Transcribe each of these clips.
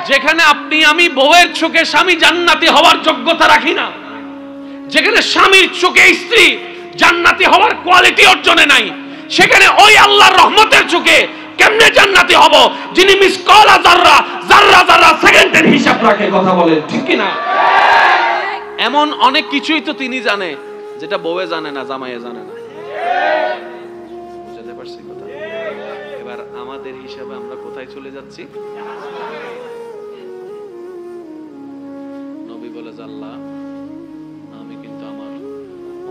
যেখানে আপনি আমি বউয়ের চোখে স্বামী জান্নাতি হওয়ার যোগ্যতা রাখি না, যেখানে স্বামীর চোখে স্ত্রী জান্নাতি হওয়ার কোয়ালিটি অর্জনে নাই, সেখানে ওই আল্লাহর রহমতের চোখে কেমনে জান্নাতি হব যিনি মিসকাল যাররা যাররা যাররা সেকেন্ডের হিসাব রাখে? কথা বলেন ঠিক কি না? এমন অনেক কিছুই তো তিনি জানে যেটা বউয়ে জানে না, জামাইয়ে জানে না। বুঝতে পারছি কথা? এবার আমাদের হিসাবে আমরা কোথায় চলে যাচ্ছি? নবী বলে, আল্লাহ আমি কিন্তু আমার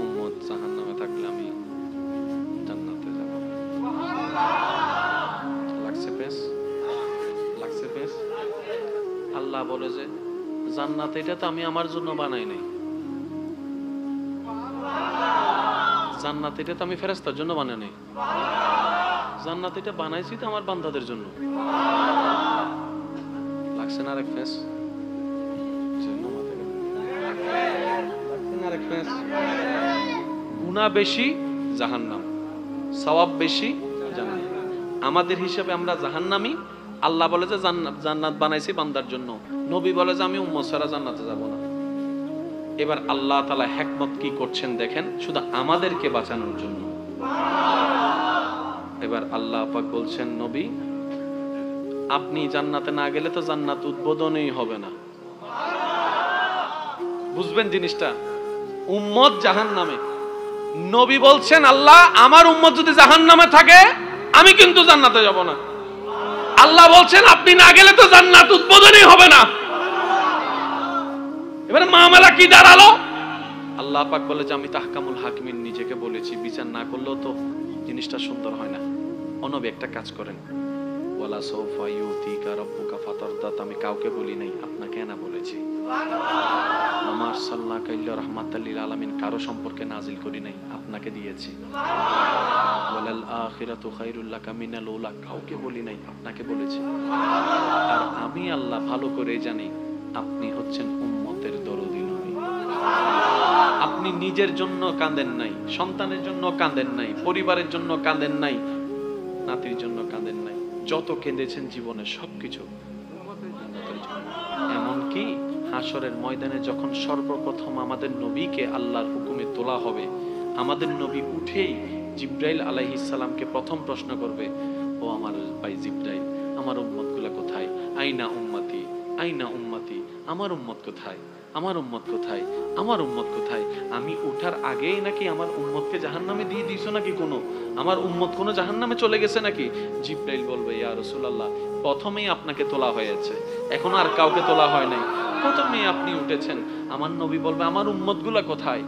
উম্মত জাহান্নামে থাকলে আমি জান্নাতে যাব। লাগছে পেশ, লাগছে পেশ। আল্লাহ বলে যে জান্নাত এটা তো আমি আমার জন্য বানাই নাই, জান্নাত এটা তো আমি ফেরেশতার জন্য বানাই নাই, জান্নাত এটা বানাইছি তো আমার বান্দাদের জন্য। লাগছে না আরেক ফেস? গুনাহ বেশি জাহান্নাম, সওয়াব বেশি জান্নাত। আমাদের হিসাবে আমরা জাহান্নামী, আল্লাহ বলে যে জান্নাত বানাইছি বান্দার জন্য, নবী বলে যে আমি উম্মত ছাড়া জান্নাতে যাব না। এবার আল্লাহ তাআলা হিকমত কি করছেন দেখেন, শুধু আমাদেরকে বাঁচানোর জন্য। এবার আল্লাহ পাক বলছেন, নবী আপনি জান্নাতে না গেলে তো জান্নাত উদ্বোধনই হবে না। বুঝবেন জিনিসটা? উম্মত জাহান্নামে, নবী বলছেন আল্লাহ আমার উম্মত যদি জাহান্নামে থাকে আমি কিন্তু জান্নাতে যাব না। আল্লাহ বলছেন আপনি না গেলে তো জান্নাত উদ্বোধনই হবে না। এবার মামলা কি দাঁড়ালো? আল্লাহ পাক বলে যে আমি তাহকামুল হাকিমিন নিজেকে বলেছি, বিচার না করলেও তো জিনিসটা সুন্দর হয় না। নবী একটা কাজ করেন, ওয়ালা সাউফা ইউতিকা রাব্বুকা ফাতারদা, আমি কাউকে বলি নাই, আপনাকে না বলেছি। আমার সাল্লাল্লাহু আলাইহি রাহমাতাল লিল আলামিন কারো সম্পর্কে নাজিল করি নাই, আপনাকে দিয়েছি। ওয়ালাল আখিরাতু খায়রুল লাকা মিনাল উলা, কাউকে বলি নাই, আপনাকে বলেছি। আর আমি আল্লাহ ভালো করে জানি আপনি হচ্ছেন উম্মতের দরদি নবী। আপনি নিজের জন্য কাঁদেন নাই, সন্তানের জন্য কাঁদেন নাই, পরিবারের জন্য কাঁদেন নাই, নাতির জন্য কাঁদেন নাই, যত কেঁদেছেন জীবনে সবকিছু এমনকি হাসরের ময়দানে যখন সর্বপ্রথম আমাদের নবীকে আল্লাহর হুকুমে তোলা হবে, আমাদের নবী উঠেই জিবরাইল আলাইহিস সালামকে প্রথম প্রশ্ন করবে, ও আমার ভাই জিবরাইল, আমার উম্মতগুলো কোথায়? আইনা উম্মতি, আইনা উম্মতি, আমার উম্মত কোথায়, আমার উম্মত কোথায়, আমার উম্মত কোথায়? আমি ওঠার আগেই নাকি আমার উম্মতকে জাহান্নামে দিয়ে দিয়েছো নাকি? কোনো আমার উম্মত কোনো জাহান্নামে চলে গেছে নাকি? জিবরাইল বলবে, ইয়া রাসূলুল্লাহ প্রথমেই আপনাকে তোলা হয়েছে, এখন আর কাউকে তোলা হয় নাই, প্রথমেই আপনি উঠেছেন। আমার নবী বলবে আমার উম্মতগুলো কোথায়?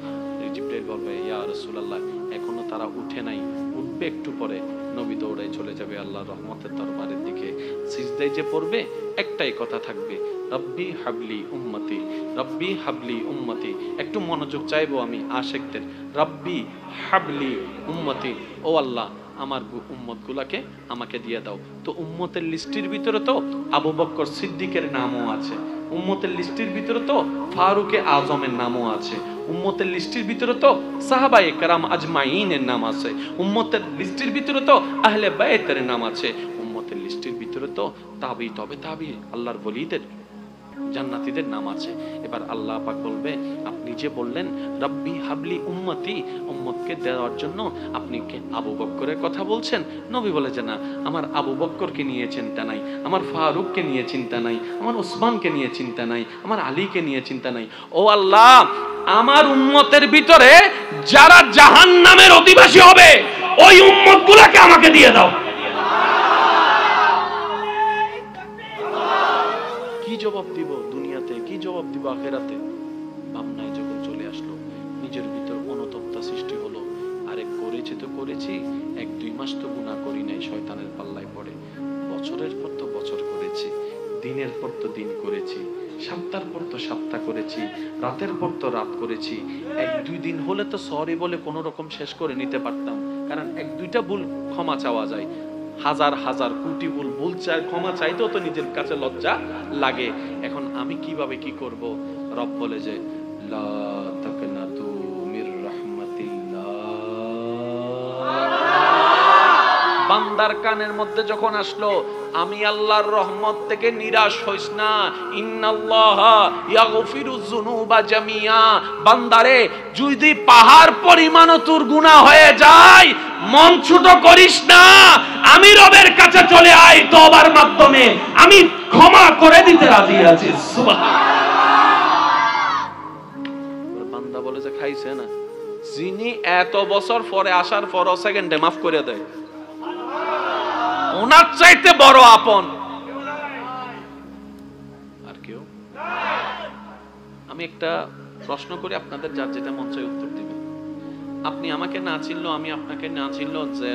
জিবরাইল বলবে, ইয়া রাসূলুল্লাহ এখনো তারা উঠে নাই, উঠবে একটু পরে। নবী দৌড়ায় চলে যাবে আল্লাহর রহমতের দরবারের দিকে। সিজদায় যে পড়বে একটাই কথা থাকবে, রব্বি হাবলি উম্মতি, রব্বি হাবলি উম্মতি। একটু মনোযোগ চাইবো আমি আশিকদের, রব্বি হাবলি উম্মতি, ও আল্লাহ আমার উম্মতগুলোকে আমাকে দিয়ে দাও। তো উম্মতের লিস্টের ভিতরে তো আবু বকর সিদ্দিকের নামও আছে, উম্মতের লিস্টের ভিতরে তো ফারুকে আজমের নামও আছে, উম্মতের লিস্টের ভিতরে তো সাহাবায়ে কেরাম আজমাইনের নাম আছে, উম্মতের লিস্টের ভিতরে তো আহলে বাইতের নাম আছে, উম্মতের লিস্টের ভিতরে তো তাবি তবে তাবি আল্লাহর ওলিদের জান্নাতীদের নাম আছে। এবার আল্লাহ পাক বলবে, আপনি যে বললেন রব্বি হাবলি উম্মতি, উম্মতকে দেওয়ার জন্য আপনি কে আবু বকরের কথা বলছেন? নবী বলে যে না, আমার আবু বকরকে নিয়ে চিন্তা নাই, আমার ফারুককে নিয়ে চিন্তা নাই, আমার উসমানকে নিয়ে চিন্তা নাই, আমার আলীকে নিয়ে চিন্তা নাই। ও আল্লাহ আমার উম্মতের ভিতরে যারা জাহান্নামের অধিবাসী হবে ওই উম্মতগুলোকে আমাকে দিয়ে দাও। কি জবাব দিব দুনিয়াতে, কি জবাব দিব আখিরাতে? ভাবনায় যখন চলে আসলো, নিজের ভিতর অনুতপ্তা সৃষ্টি হলো, আরে করেছি তো করেছি, 1-2 মাস তো গুনাহ করি নাই, শয়তানের পাল্লায় পড়ে। বছরের পর তো বছর করেছি, দিনের পর তো দিন করেছি, সপ্তাহের পর তো সপ্তাহ করেছি, রাতের পর তো রাত করেছি। 1-2 দিন হলে তো সরি বলে কোনো রকম শেষ করে নিতে পারতাম, কারণ 1-2টা ভুল ক্ষমা চাওয়া যায়, হাজার হাজার কোটি ভুল চাই, ক্ষমা চাইতেও তো নিজের কাছে লজ্জা লাগে। এখন আমি কিভাবে কি করব? রব বলে যে লা তাকনাতু মির রাহমাতিল্লাহ, বান্দা বান্দার কানের মধ্যে যখন আসলো, আমি আল্লাহর রহমত থেকে নিরাশ হইস না, ইন্নাল্লাহা ইয়াগফিরুয যুনুবা জামিয়া, বান্দারে যদি পাহাড় পরিমাণও তোর গুনাহ হয়ে যায় মন ছোট করিস না, আমি রবের কাছে চলে আয়, তওবার মাধ্যমে আমি ক্ষমা করে দিতে রাজি আছি। সুবহানাল্লাহ। বান্দা বলে যে খাইছে না, যিনি এত বছর পরে আসার পর সেকেন্ডে মাফ করে দেয়, ওনার চাইতে বড় আপন আর কেউ। আমি একটা প্রশ্ন করি, আপনাদের যার যেটা মন চায় উত্তর দিবেন। আপনি আমাকে না চিনলো, আমি আপনাকে না চিনলো, যে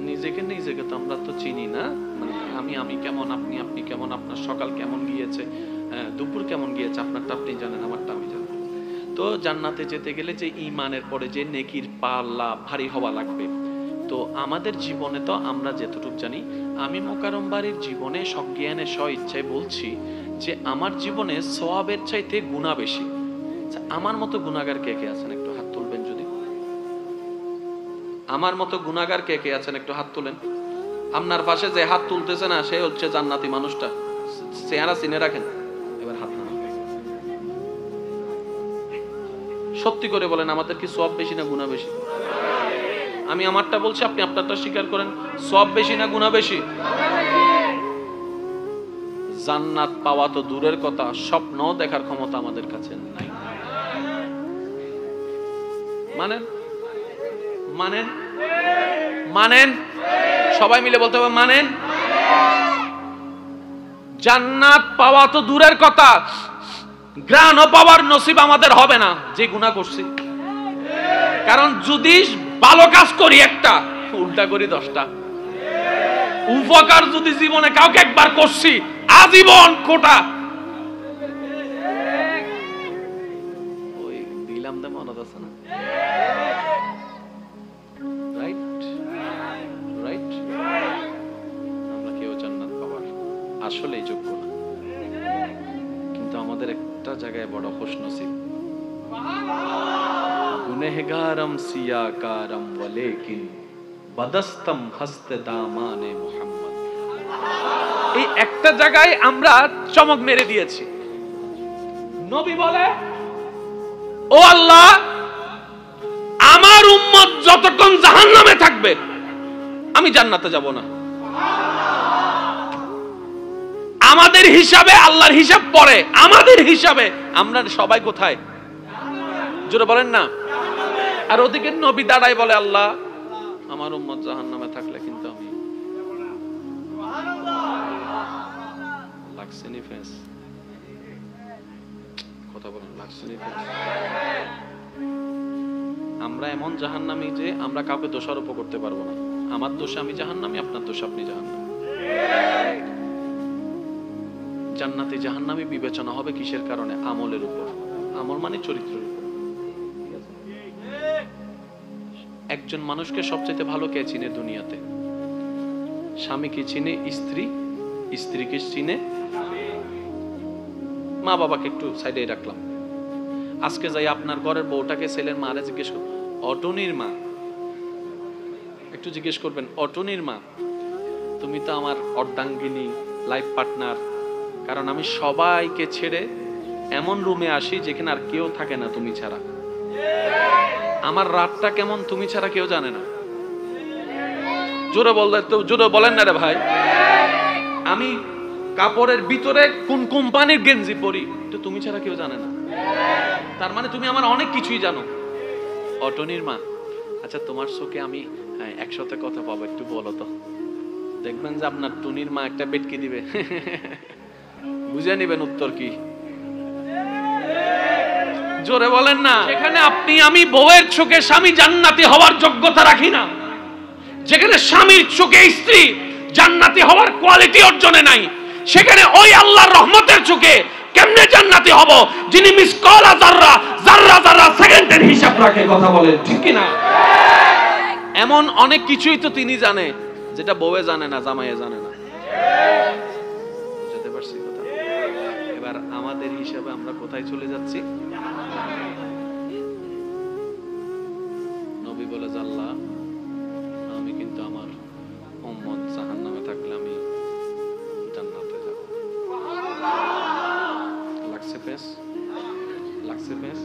নিজেকে তো আমরা তো চিনি না, মানে আমি কেমন, আপনি কেমন, আপনার সকাল কেমন গিয়েছে, দুপুর কেমন গিয়েছে, আপনারটা আপনি জানেন, আমারটা আমি জানি। তো জান্নাতে যেতে গেলে যে ঈমানের পরে যে নেকির পাল্লা ভারী হওয়া লাগবে, তো আমাদের জীবনে তো আমরা যেতটুকু জানি, আমি মোকাররম বাড়ির জীবনে সজ্ঞানে ইচ্ছায় বলছি যে আমার জীবনে সওয়াবের চাইতে গুনাহ বেশি। আমার মতো গুনাহগার কে কে আছেন একটু হাত তুলবেন যদি। আমার মতো গুনাহগার কে কে আছেন একটু হাত তুলেন। আপনার পাশে যে হাত তুলতেছে না সে হচ্ছে জান্নাতি মানুষটা, চেহারা চিনে রাখেন। এবার হাত নামান। সত্যি করে বলেন, আমাদের কি সওয়াব বেশি না গুনাহ বেশি? আমি আমারটা বলছি, আপনি আপনারটা স্বীকার করেন, সওয়াব বেশি না গুনাহ বেশি? জান্নাত পাওয়া তো দূরের কথা, স্বপ্ন দেখার ক্ষমতা আমাদের কাছে নাই। মানেন মানেন মানেন, সবাই মিলে বলতে হবে মানেন। জান্নাত পাওয়া তো দূরের কথা, ঘ্রাণ পাওয়ার নসিব আমাদের হবে না যে গুনাহ করছি। কারণ যদি ভালো কাজ করি একটা, উল্টা করি 10টা। উপকার যদি জীবনে কাউকে একবার করছি, আজীবন কোটা। ওই দিলাম দা মনে আছে না? Right right. আমরা কেউ জান্নাত পাওয়ার আসলেই যোগ্য না, কিন্তু আমাদের একটা জায়গায় বড় খুশনসিব। গুনেহগারম সিয়াকারম ওয়ালেকিন বদস্তম হস্তে দামানে মুহাম্মদ। এই একটা জায়গায় আমরা চমক মেরে দিয়েছি। নবী বলে, ও আল্লাহ, আমার উম্মত যতক্ষণ জাহান্নামে থাকবে আমি জান্নাতে যাব না। আমাদের হিসাবে আল্লাহর হিসাব পড়ে, আমাদের হিসাবে আমরা সবাই কোথায়? জোরে বলেন না। আর ওদিকে নবী দাঁড়ায় বলে, আল্লাহ আমার উম্মত জাহান্নামে থাকলে কিন্তু আমি। লাগছেনি ফেস? কথা বলেন, লাগছেনি ফেস? আমরা এমন জাহান্নামী যে আমরা কাউকে দোষারোপ করতে পারবো না। আমার দোষে আমি জাহান্নামী, আপনার দোষে আপনি জাহান্নামী। জান্নাতি জাহান্নামী বিবেচনা হবে কিসের কারণে? আমলের উপর। আমল মানে চরিত্রের উপর। একজন মানুষকে সবচেয়ে ভালো কে চিনে দুনিয়াতে? স্বামীকে চিনে স্ত্রী, স্ত্রীকে চিনে মা বাবাকে একটু সাইডে রাখলাম। আজকে যাই আপনার ঘরের বউটাকে ছেলের মারে জিজ্ঞেস করুন, অটনির মা, একটু জিজ্ঞেস করবেন, অটনির মা তুমি তো আমার অর্ধাঙ্গিনী, লাইফ পার্টনার। কারণ আমি সবাইকে ছেড়ে এমন রুমে আসি যেখানে আর কেউ থাকে না তুমি ছাড়া। আমার রাতটা কেমন তুমি ছাড়া কেউ জানে না। জোরে বললে তো, জোরে বলেন না রে ভাই। আমি কাপড়ের ভিতরে কোন কোম্পানির গেঞ্জি পরি তো তুমি ছাড়া কেউ জানে না। তার মানে তুমি আমার অনেক কিছুই জানো। অটনির মা, আচ্ছা তোমার চোখে আমি 100তে কথা পাবো, একটু বলো তো। দেখবেন যে আপনার টুনির মা একটা বেটকি দিবে, বুঝে নিবেন উত্তর কি। জোরে বলেন না। সেখানে আপনি আমি বউয়ের চোখে স্বামী জান্নাতি হওয়ার যোগ্যতা রাখি না, যেখানে স্বামীর চোখে স্ত্রী জান্নাতি হওয়ার কোয়ালিটি অর্জনে নাই, সেখানে ওই আল্লাহর রহমতের চোখে কেমনে জান্নাতি হব যিনি মিসকালা যাররা যাররা যাররা সেকেন্ডের হিসাব রাখে। কথা বলেন ঠিক কি না? এমন অনেক কিছুই তো তিনি জানে যেটা বউয়ে জানে না, জামাইয়ে জানে না। বুঝতে পারছি কথা? এবার আমাদের হিসাবে আমরা কোথায় চলে যাচ্ছি? নবী বলে, আল্লাহ আমি কিন্তু আমার উম্মত লাগছে ফেস?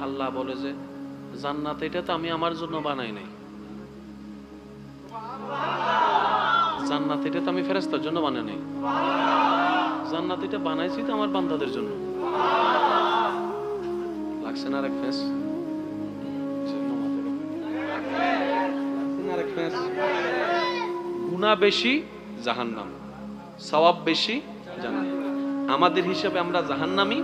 আল্লাহ বলে যে জান্নাত এটা তো আমি আমার জন্য বানাই নাই, জান্নাত এটা তো আমি ফেরেশতার জন্য বানাই নাই, জান্নাত এটা বানাইছি তো আমার বান্দাদের জন্য। লাগছে না আরেক ফেস? গুনাহ বেশি জাহান্নাম, সওয়াব বেশি জান্নাত। আমাদের হিসাবে আমরা জাহান্নামী,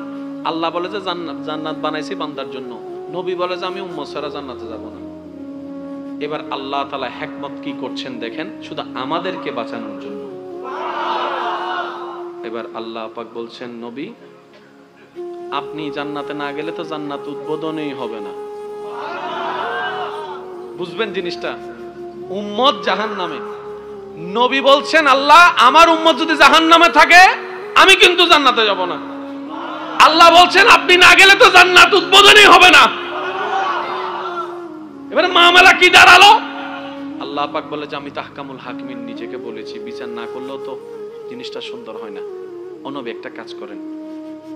আল্লাহ বলে যে জান্নাত বানাইছি বান্দার জন্য, নবী বলে যে আমি উম্মত ছাড়া জান্নাতে যাব না। এবার আল্লাহ তাআলা হিকমত কি করছেন দেখেন, শুধু আমাদেরকে বাঁচানোর জন্য। এবার আল্লাহ পাক বলছেন, নবী আপনি জান্নাতে না গেলে তো জান্নাত উদ্বোধনই হবে না। বুঝবেন জিনিসটা? উম্মত জাহান্নামে, নবী বলছেন আল্লাহ আমার উম্মত যদি জাহান্নামে থাকে আমি কিন্তু জান্নাতে যাব না। আল্লাহ বলছেন আপনি না গেলে তো জান্নাত উদ্বোধনই হবে না। এবারে মামলা কি দাঁড়ালো? আল্লাহ পাক বলে যে আমি তাহকামুল হাকিমিন নিজেকে বলেছি, বিচার না করলেও তো জিনিসটা সুন্দর হয় না। নবী একটা কাজ করেন,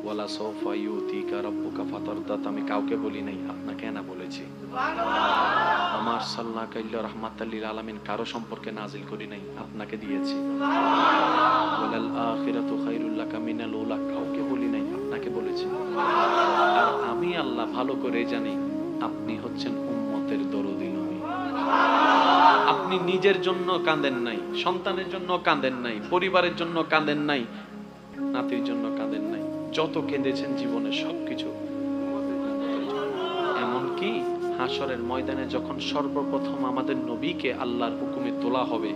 ওয়ালা সাওফা ইউতিকা রাব্বুকা ফাতারদাত, আমি কাউকে বলি নাই, আপনাকে না বলেছি। সুবহানাল্লাহ। আমার সাল্লাল্লাহু আলাইহি রাহমাতাল লিল আলামিন কারো সম্পর্কে নাজিল করি নাই, আপনাকে দিয়েছি। সুবহানাল্লাহ। ওয়ালাল আখিরাতু খায়রুল লাকা মিনাল উলা, কাউকে বলি নাই, আপনাকে বলেছি। আর আমি আল্লাহ ভালো করে জানি আপনি হচ্ছেন উম্মতের দরদি নবী। আপনি নিজের জন্য কাঁদেন নাই, সন্তানের জন্য কাঁদেন নাই, পরিবারের জন্য কাঁদেন নাই, নাতির জন্য কাঁদেন নাই, যত কেঁদেছেন জীবনে সবকিছু। এমনকি হাসরের ময়দানে যখন সর্বপ্রথম আমাদের নবীকে আল্লাহর হুকুমে তোলা হবে,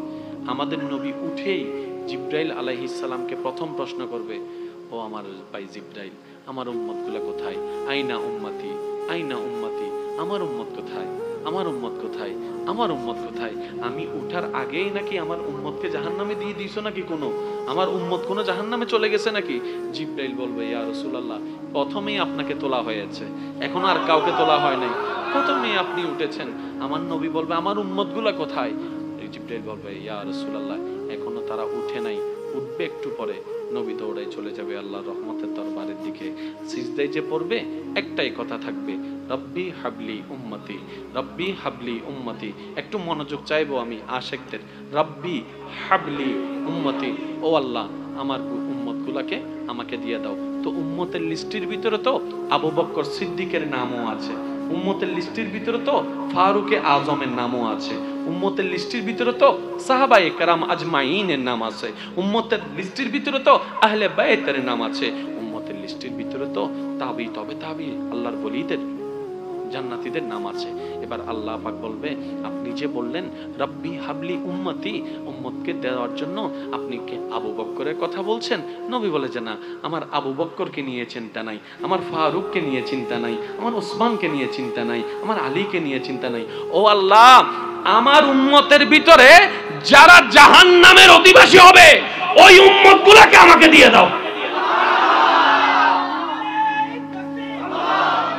আমাদের নবী উঠেই জিবরাইল আলাইহিস সালামকে প্রথম প্রশ্ন করবে, ও আমার ভাই জিবরাইল, আমার উম্মতগুলো কোথায়? আইনা উম্মতি, আইনা উম্মতি, আমার উম্মত কোথায়, আমার উম্মত কোথায়, আমার উম্মত কোথায়? আমি উঠার আগেই নাকি আমার উম্মতকে জাহান্নামে দিয়ে দিয়েছো নাকি? কোনো আমার উম্মত কোনো জাহান্নামে চলে গেছে নাকি? জিবরাইল বলবে, ইয়া রাসূলুল্লাহ প্রথমেই আপনাকে তোলা হয়েছে, এখন আর কাউকে তোলা হয় নাই, প্রথমেই আপনি উঠেছেন। আমার নবী বলবে আমার উম্মতগুলা কোথায়? জিবরাইল বলবে, ইয়া রাসূলুল্লাহ এখনো তারা উঠে নাই, উঠবে একটু পরে। নবী দৌড়াই চলে যাবে আল্লাহর রহমতের দরবারের দিকে, সিজদায় যে পড়বে একটাই কথা থাকবে, রব্বি হাবলি উম্মতি, রব্বি হাবলি উম্মতি। একটু মনোযোগ চাইবো আমি আশিকদের, রব্বি হাবলি উম্মতি, ও আল্লাহ আমার উম্মতগুলোকে আমাকে দিয়ে দাও। তো উম্মতের লিস্টের ভিতরে তো আবু বকর সিদ্দিকের নামও আছে, উম্মতের লিস্টের ভিতরে তো ফারুকে আজমের নামও আছে, উম্মতের লিস্টের ভিতরে তো সাহাবায়ে কেরাম আজমাইনের নাম আছে, উম্মতের লিস্টের ভিতরে তো আহলে বাইতের নাম আছে, উম্মতের লিস্টের ভিতরে তো তাবি তবে তাবি আল্লাহর ওলিদের জান্নাতীদের নাম আছে। এবার আল্লাহ পাক বলবে, আপনি যে বললেন রব্বি হাবলি উম্মতি, উম্মতকে দেওয়ার জন্য আপনি কি আবু বকরের কথা বলছেন? নবী বলে যে না, আমার আবু বকরকে নিয়ে চিন্তা নাই, আমার ফারুককে নিয়ে চিন্তা নাই, আমার ওসমানকে নিয়ে চিন্তা নাই, আমার আলীকে নিয়ে চিন্তা নাই। ও আল্লাহ আমার উম্মতের ভিতরে যারা জাহান্নামের অধিবাসী হবে ওই উম্মতগুলোকে আমাকে দিয়ে দাও।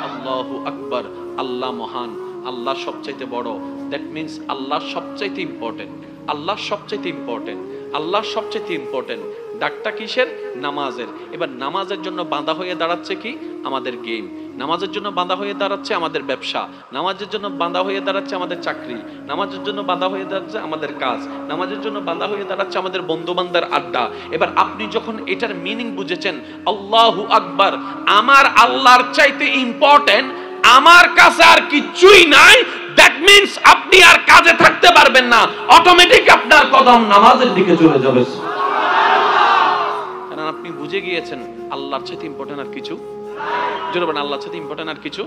আল্লাহু আকবার। আল্লাহ মহান, আল্লাহ সবচাইতে বড়। দ্যাট মিন্স আল্লাহ সবচাইতে ইম্পর্টেন্ট, আল্লাহ সবচাইতে ইম্পর্টেন্ট, আল্লাহ সবচাইতে ইম্পর্টেন্ট। ডাকটা কিসের? নামাজের। এবার নামাজের জন্য বাঁধা হয়ে দাঁড়াচ্ছে কি? আমাদের গেম। নামাজের জন্য বাঁধা হয়ে দাঁড়াচ্ছে আমাদের ব্যবসা, নামাজের জন্য বাঁধা হয়ে দাঁড়াচ্ছে আমাদের চাকরি, নামাজের জন্য বাঁধা হয়ে দাঁড়াচ্ছে আমাদের কাজ, নামাজের জন্য বাঁধা হয়ে দাঁড়াচ্ছে আমাদের বন্ধু বান্ধবের আড্ডা। এবার আপনি যখন এটার মিনিং বুঝেছেন, আল্লাহু আকবার, আমার আল্লাহর চাইতে ইম্পর্টেন্ট আমার কাছে আর কিছুই নাই, দ্যাট মিন্স আপনি আর কাজে থাকতে পারবেন না, অটোমেটিক আপনার কদম নামাজের দিকে চলে যাবে। কারণ আপনি বুঝে গিয়েছেন আল্লাহর চাইতে ইম্পর্টেন্ট আর কিছু, জোরে বলেন আল্লাহর চাইতে ইম্পর্টেন্ট আর কিছু।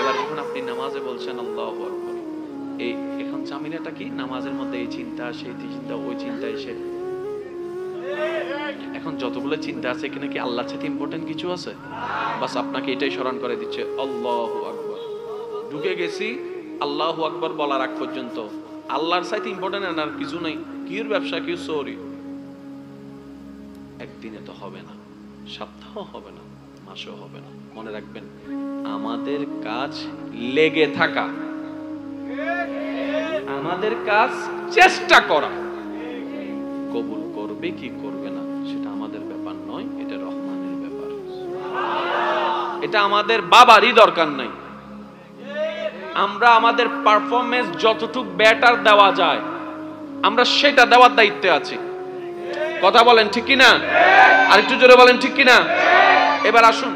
এবার যখন আপনি নামাজে বলছেন আল্লাহু আকবার, এই এখন জামিনাটা কি? নামাজের মধ্যে এই চিন্তা, সেই চিন্তা, ওই চিন্তা এসে এখন যতগুলো চিন্তা আছে এখানে কি আল্লাহর চাইতে ইম্পর্টেন্ট কিছু আছে? বাস আপনাকে এটাই স্মরণ করে দিচ্ছে আল্লাহু আকবার। ঢুকে গেছি আল্লাহু আকবার বলার আগ পর্যন্ত আল্লাহর চাইতে ইম্পর্টেন্ট আর কিছু নাই। কির ব্যবসা, কি সরি, একদিনে তো হবে না, সপ্তাহ হবে না, মাসও হবে না। মনে রাখবেন আমাদের কাজ লেগে থাকা, আমাদের কাজ চেষ্টা করা। কবুল করবে কি করবে না সেটা আমাদের ব্যাপার নয়, এটা রহমানের ব্যাপার। এটা আমাদের বাবারই দরকার নাই। আমরা আমাদের পারফরমেন্স যতটুকু বেটার দেওয়া যায় আমরা সেটা দেওয়ার দায়িত্বে আছি। কথা বলেন ঠিক কিনা? আরেকটু জোরে বলেন ঠিক কিনা? এবার আসুন,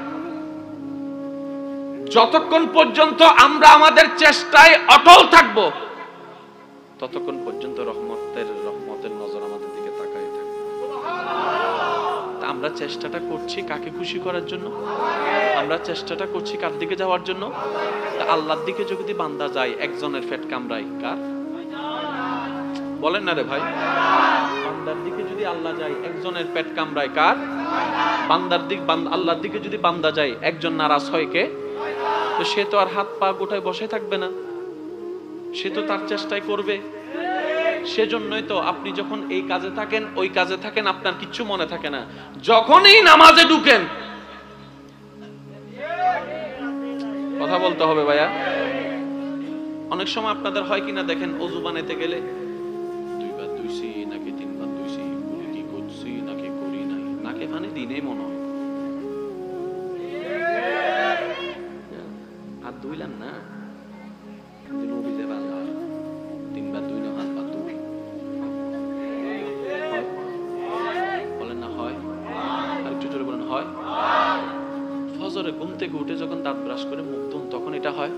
যতক্ষণ পর্যন্ত আমরা আমাদের চেষ্টায় অটল থাকব ততক্ষণ পর্যন্ত রহমতের নজর আমাদের দিকে তাকায় থাকবে। আমরা চেষ্টাটা করছি কাকে খুশি করার জন্য? আমরা চেষ্টাটা করছি কার দিকে যাওয়ার জন্য? আল্লাহর দিকে যদি বান্দা যায়, একজনের পেট কামড়ায় কার? বলেন না রে ভাই। বান্দার দিকে যদি আল্লাহ যায়, একজনের পেট কামড়ায় কার? আল্লাহর দিকে যদি বান্দা যায়, একজন নারাজ হয় কে? তো সে তো আর হাত পা গোটায় বসে থাকবে না, সে তো তার চেষ্টাই করবে। সেজন্যই তো আপনি যখন এই কাজে থাকেন, ওই কাজে থাকেন, আপনার কিচ্ছু মনে থাকে না। যখনই নামাজে ঢুকেন, কথা বলতে হবে ভাইয়া, অনেক সময় আপনাদের হয় কিনা দেখেন, অজু বানাইতে গেলে 2 বার ধুইছি নাকি 3 বার ধুইছি, কি করছি নাকি করি নাই, নাকে পানি দিনেই মনে হয় আর ধুইলাম না, নবীতে বাংলা 3 বার ধুইলে হাত পা ধুই। বলেন না হয়? আর একটু জোরে বলেন হয়? ফজরে ঘুম থেকে উঠে যখন দাঁত ব্রাশ করে মুখ ধুন তখন এটা হয়?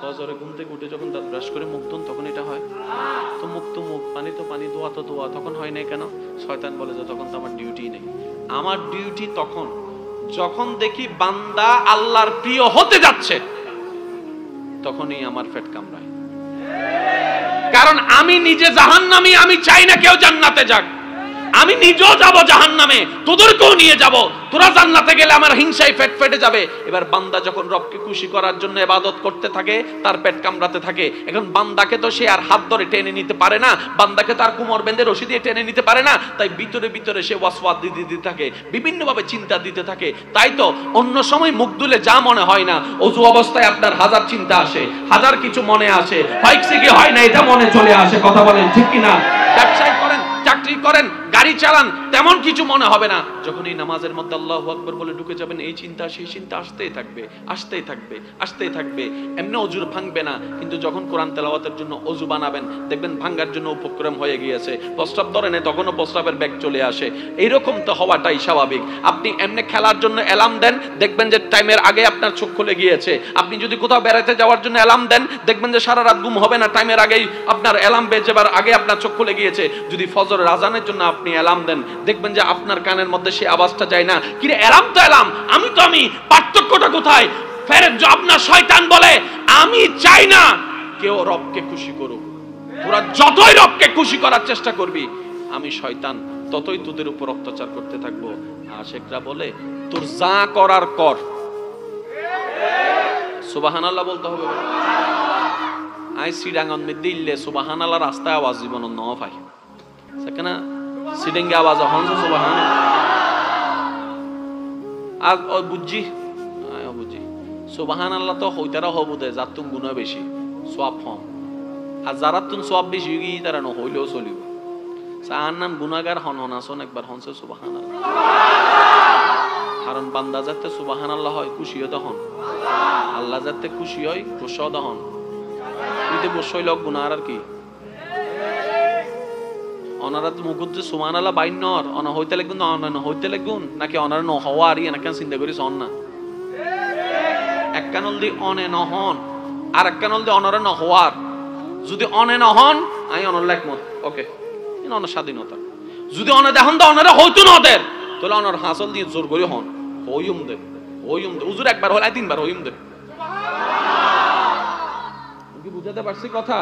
ফজরে ঘুম থেকে উঠে যখন দাঁত ব্রাশ করে মুখ ধুন তখন এটা হয়? তো মুখ তো মুখ, পানি তো পানি, দোয়া তো দোয়া, তখন হয় নাই কেন? শয়তান বলে যে তখন তো আমার ডিউটি নেই। আমার ডিউটি তখন যখন দেখি বান্দা আল্লাহর প্রিয় হতে যাচ্ছে, তখনই আমার পেট কামড়ায়। কারণ আমি নিজে জাহান্নামী, আমি চাই না কেউ জান্নাতে যাক। আমি নিজেও যাব জাহান্নামে, তোদেরকেও নিয়ে যাব। তোরা জান্নাতে গেলে আমার হিংসায় পেট ফেটে যাবে। এবার বান্দা যখন রবকে খুশি করার জন্য ইবাদত করতে থাকে, তার পেট কামড়াতে থাকে। এখন বান্দাকে তো সে আর হাত ধরে টেনে নিতে পারে না, বান্দাকে তার কোমর বেঁধে রশি দিয়ে টেনে নিতে পারে না। তাই ভিতরে ভিতরে সে ওয়াসওয়াস দিতে থাকে, বিভিন্নভাবে চিন্তা দিতে থাকে। তাই তো অন্য সময় মুখ দুলে যা মনে হয় না, অজু অবস্থায় আপনার হাজার চিন্তা আসে, হাজার কিছু মনে আসে, হয়ছে কি হয় না এটা মনে চলে আসে। কথা বলেন ঠিক কিনা? ব্যবসায় করেন, চাকরি করেন, গাড়ি চালান, তেমন কিছু মনে হবে না। যখন এই নামাজের মধ্যে আল্লাহু আকবার বলে ঢুকে যাবেন, এই চিন্তা সেই চিন্তা আসতেই থাকবে, আসতেই থাকবে, আসতেই থাকবে। এমনি অজুর ভাঙবে না, কিন্তু যখন কোরআন তেলাওয়াতের জন্য অজু বানাবেন, দেখবেন ভাঙার জন্য উপক্রম হয়ে গিয়েছে। প্রস্রাব ধরে নেই, তখনও প্রস্রাবের ব্যাগ চলে আসে। এইরকম তো হওয়াটাই স্বাভাবিক। আপনি এমনি খেলার জন্য অ্যালার্ম দেন, দেখবেন যে টাইমের আগে আপনার চোখ খুলে গিয়েছে। আপনি যদি কোথাও বেড়াতে যাওয়ার জন্য অ্যালার্ম দেন, দেখবেন যে সারা রাত ঘুম হবে না, টাইমের আগেই আপনার অ্যালার্ম বেজেবার আগে আপনার চোখ খুলে গিয়েছে। যদি ফজরের আজানের জন্য আপনি অ্যালার্ম দেন, দেখবেন যে আপনার কানের মধ্যে সেই আওয়াজটা যায় না। কি রে, অ্যালার্ম তো অ্যালার্ম, আমি তো আমি, পার্থক্যটা কোথায়? ফেরের জব না শয়তান বলে আমি চাই না কেউ রবকে খুশি করুক। তোরা যতই রবকে খুশি করার চেষ্টা করবি, আমি শয়তান ততই তোদের উপর অত্যাচার করতে থাকবো। আশিকরা বলে তোর যা করার কর। সুবহানাল্লাহ বলতে হবে। আই সিডাঙ্গন মে দিল্লে সুবহানাল্লাহ রাস্তায় আওয়াজ জীবন ন ভাই সেখানে সিডিঙ্গে আওয়াজ হন সুবহানাল্লাহ। আর ওই বুঝি সুবহানাল্লাহ তো হইতারা হবু দে যার তুম গুনাহ বেশি সওয়াব হম, আর যারা তুম সওয়াব বেশি হই তারা ন হইলেও চলিব। সার নাম গুনাহগার হন আসন একবার হনছে সুবহানাল্লাহ। কারণ বান্দা যাতে সুবহানাল্লাহ হয় খুশি হতে হন, আল্লাহ যাতে খুশি হয় প্রসাদ হন। যদি বসই লোক গুনাহ আর কি অনারা তো মুকুত যে সুবহানাল্লাহ বাইনর অনা হইতে লাগুন না অনা হইতে লাগুন নাকি অনারা ন হওয়া আর এনা কেন চিন্তা করিস অন না। এক কানল দি অনে নহন আর এক কানল দি অনারা ন হওয়ার। যদি অনে নহন আই অনর একমত, ওকে অনার স্বাধীনতা। যদি অনে দেখুন তো অনারা হইতো না ওদের, তাহলে অনার হাসল দিয়ে জোর করে হন হইম দে হুজুর একবার হলে 3 বার হইম দে। কি বুঝাতে পারছি কথা?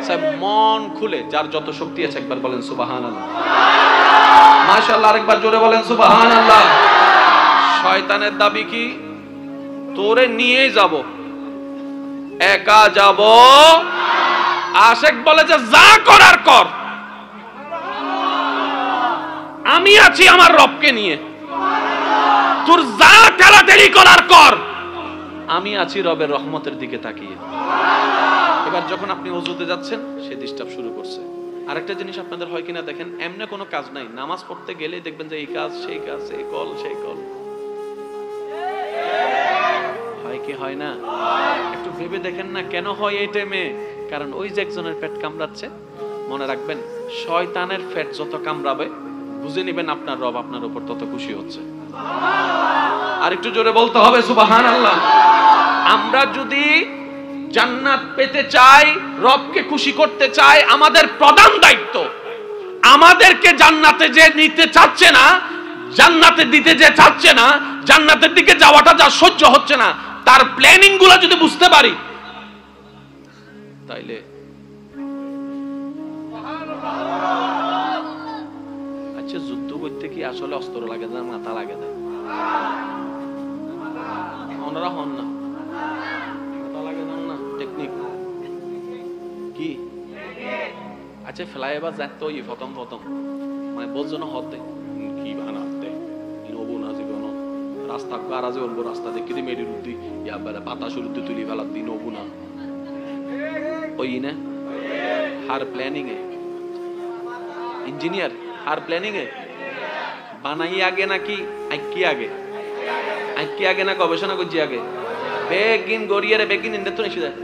সব মন খুলে যার যত শক্তি আছে একবার বলেন সুবহানাল্লাহ, মাশাআল্লাহ। আরেকবার জোরে বলেন সুবহানাল্লাহ। শয়তানের দাবি কি? তোরে নিয়ে যাব, একা যাব। আশিক বলে যে যা করার কর, আমি আছি আমার রবকে নিয়ে। তোর যা ঠেলাঠেলি করার কর, আমি আছি রবের রহমতের দিকে তাকিয়ে। এবার যখন আপনি ওযুতে যাচ্ছেন, সে ডিস্টার্ব শুরু করছে। আরেকটা জিনিস আপনাদের হয় কিনা দেখেন, এমনি কোনো কাজ নাই, নামাজ পড়তে গেলেই দেখবেন যে এই কাজ সেই কাজ, এই কল সেই কল। হয় কি হয় না? একটু ভেবে দেখেন না কেন হয় এই টাইমে? কারণ ওই যে একজনের পেট কামড়াচ্ছে, মনে রাখবেন শয়তানের পেট যত কামড়াবে বুঝে নেবেন আপনার রব আপনার উপর তত খুশি হচ্ছে। আর একটু জোরে বলতে হবে সুবহানাল্লাহ। আমরা যদি জান্নাত পেতে চাই, রবকে খুশি করতে চাই, আমাদের প্রধান দায়িত্ব আমাদেরকে জান্নাতে যে নিতে চাচ্ছে না, জান্নাতে দিতে যে চাচ্ছে না, জান্নাতের দিকে যাওয়াটা যা সহ্য হচ্ছে না, তার প্ল্যানিং গুলো যদি বুঝতে পারি তাইলে আচ্ছা যুদ্ধ করতে কি আসলে অস্ত্র লাগে না মাথা লাগে না? ওনারা হন না মাথা লাগে না টেকনিক কি? আচ্ছা ফ্লাইওভার যাইতো ই প্রথম মানে বলজনো হতে কি বানাতে ইনোবো না জীবন রাস্তা গারাজে বলবো রাস্তা দেখি দি মেডির উদ্দি ইয়া বেলা বাতাস উদ্দি তুলি ফেলা দিন ওবো না ওই না হার প্ল্যানিং এ ইঞ্জিনিয়ার হার প্ল্যানিং এ বানাই আগে নাকি আইকি আগে না গবেষণা করছি আগে বেগিন গড়িয়ারে বেগিন ইন্দে তো নিশি দেয়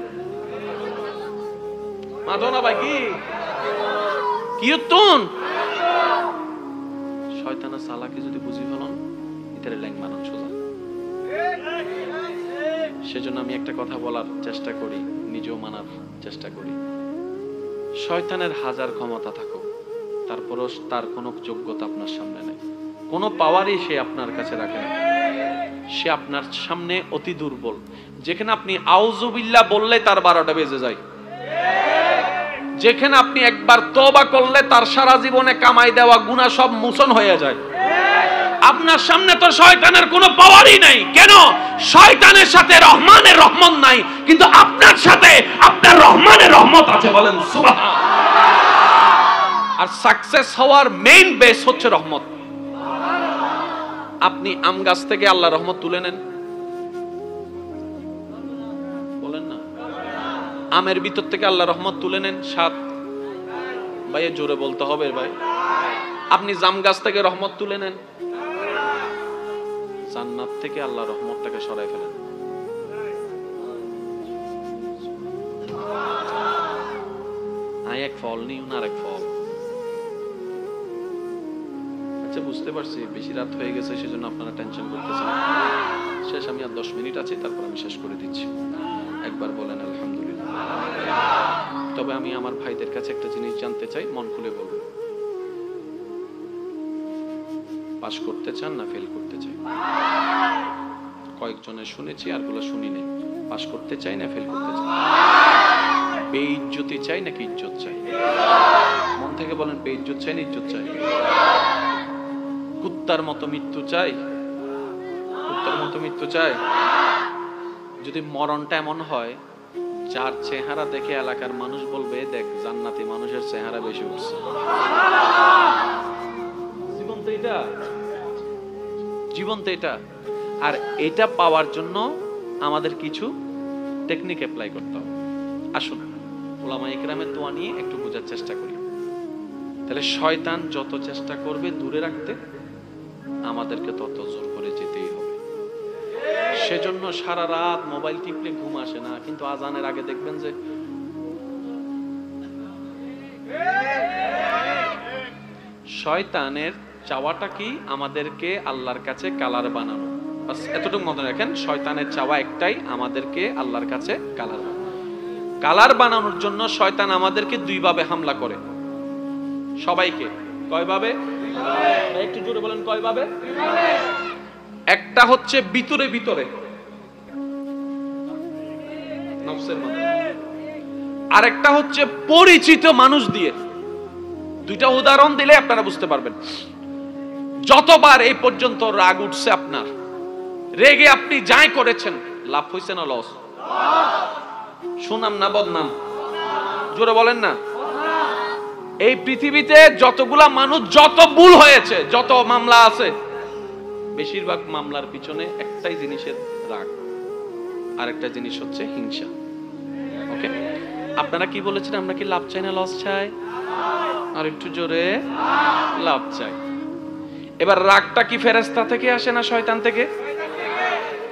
মাথো না ভাই কি তুন শয়তানের সালাকে যদি বুঝি ফেলন ইতারে ল্যাং মানন সোজা। সেজন্য আমি একটা কথা বলার চেষ্টা করি, নিজেও মানার চেষ্টা করি। শয়তানের হাজার ক্ষমতা থাকুক, তারপরও তার কোনো যোগ্যতা আপনার সামনে নেই, কোনো পাওয়ারই সে আপনার কাছে রাখে না। সে আপনার সামনে অতি দুর্বল। যেখানে আপনি আউযুবিল্লাহ বললে তার 12টা বেজে যায়, যেখানে আপনি একবার তওবা করলে তার সারা জীবনে কামাই দেওয়া গুনাহ সব মোচন হয়ে যায়। আপনার সামনে তো শয়তানের কোনো পাওয়ারই নাই। কেন? শয়তানের সাথে রহমানের রহমত নাই, কিন্তু আপনার সাথে আপনার রহমানের রহমত আছে। বলেন সুবহানাল্লাহ। আর সাকসেস হওয়ার মেইন বেস হচ্ছে রহমত। আপনি আম গাছ থেকে আল্লাহ রহমত তুলে নেন, বলেন না আমের ভিতর থেকে আল্লাহ রহমত তুলে নেন, সাত ভাই জোরে বলতে হবে ভাই। আপনি জাম গাছ থেকে রহমত তুলে নেন, জান্নাত থেকে আল্লাহ রহমতটাকে সরাই ফেলেন। এক ফল নিউ না আরেক ফল। আচ্ছা বুঝতে পারছি বেশি রাত হয়ে গেছে, সেজন্য আপনারা টেনশন করতেছেন। শেষ, আমি আর 10 মিনিট আছে, তারপর আমি শেষ করে দিচ্ছি। একবার বলেন আলহামদুলিল্লাহ। তবে আমি আমার ভাইদের কাছে একটা জিনিস জানতে চাই, মন খুলে বলুন, পাস করতে চান না ফেল করতে চাই? কয়েকজনের শুনেছি, আর গুলো শুনি নাই। পাস করতে চাই না ফেল করতে চাই? বেইজ্জতি চাই নাকি ইজ্জত চাই? মন থেকে বলেন, বেইজ্জত চাই না ইজ্জত চাই? কুত্তার মতো মৃত্যু চাই? কুত্তার মতো মৃত্যু চাই? যদি মরণটা এমন হয় যার চেহারা দেখে এলাকার মানুষ বলবে, দেখ জান্নাতি মানুষের চেহারা বেশি উঠছে। জীবন তো এটা। আর এটা পাওয়ার জন্য আমাদের কিছু টেকনিক অ্যাপ্লাই করতে হবে। আসুন উলামা ইকরামের দোয়া নিয়ে একটু বোঝার চেষ্টা করি। তাহলে শয়তান যত চেষ্টা করবে দূরে রাখতে, আমাদেরকে তত জোর করে যেতেই হবে। সেজন্য সারা রাত মোবাইল টিপলে ঘুম আসে না, কিন্তু আজানের আগে দেখবেন যে শয়তানের চাওয়াটা কি? আমাদেরকে আল্লাহর কাছে কালার বানানো। বাস এতটুকু মনে রাখেন, শয়তানের চাওয়া একটাই, আমাদেরকে আল্লাহর কাছে কালার বানানোর জন্য শয়তান আমাদেরকে দুই ভাবে হামলা করে। সবাইকে কয় ভাবে? একটু জোরে বলেন, কয় ভাবে? একটা হচ্ছে ভিতরে নফসের মধ্যে, আর একটা হচ্ছে পরিচিত মানুষ দিয়ে। দুইটা উদাহরণ দিলে আপনারা বুঝতে পারবেন। যতবার এই পর্যন্ত রাগ উঠছে আপনার, রেগে আপনি যাই করেছেন, লাভ হয়েছে না লস? সুনাম না বদনাম? জোরে বলেন না। এই পৃথিবীতে যতগুলা মানুষ, যত ভুল হয়েছে, যত মামলা আছে, বেশিরভাগ মামলার পিছনে একটাই জিনিসের রাগ, আর একটা জিনিস হচ্ছে হিংসা। ওকে, আপনারা কি বলেছেন? আমরা কি লাভ চাই না লস চাই? আর একটু জোরে, লাভ চাই। এবার রাগটা কি ফেরেশতা থেকে আসে না শয়তান থেকে?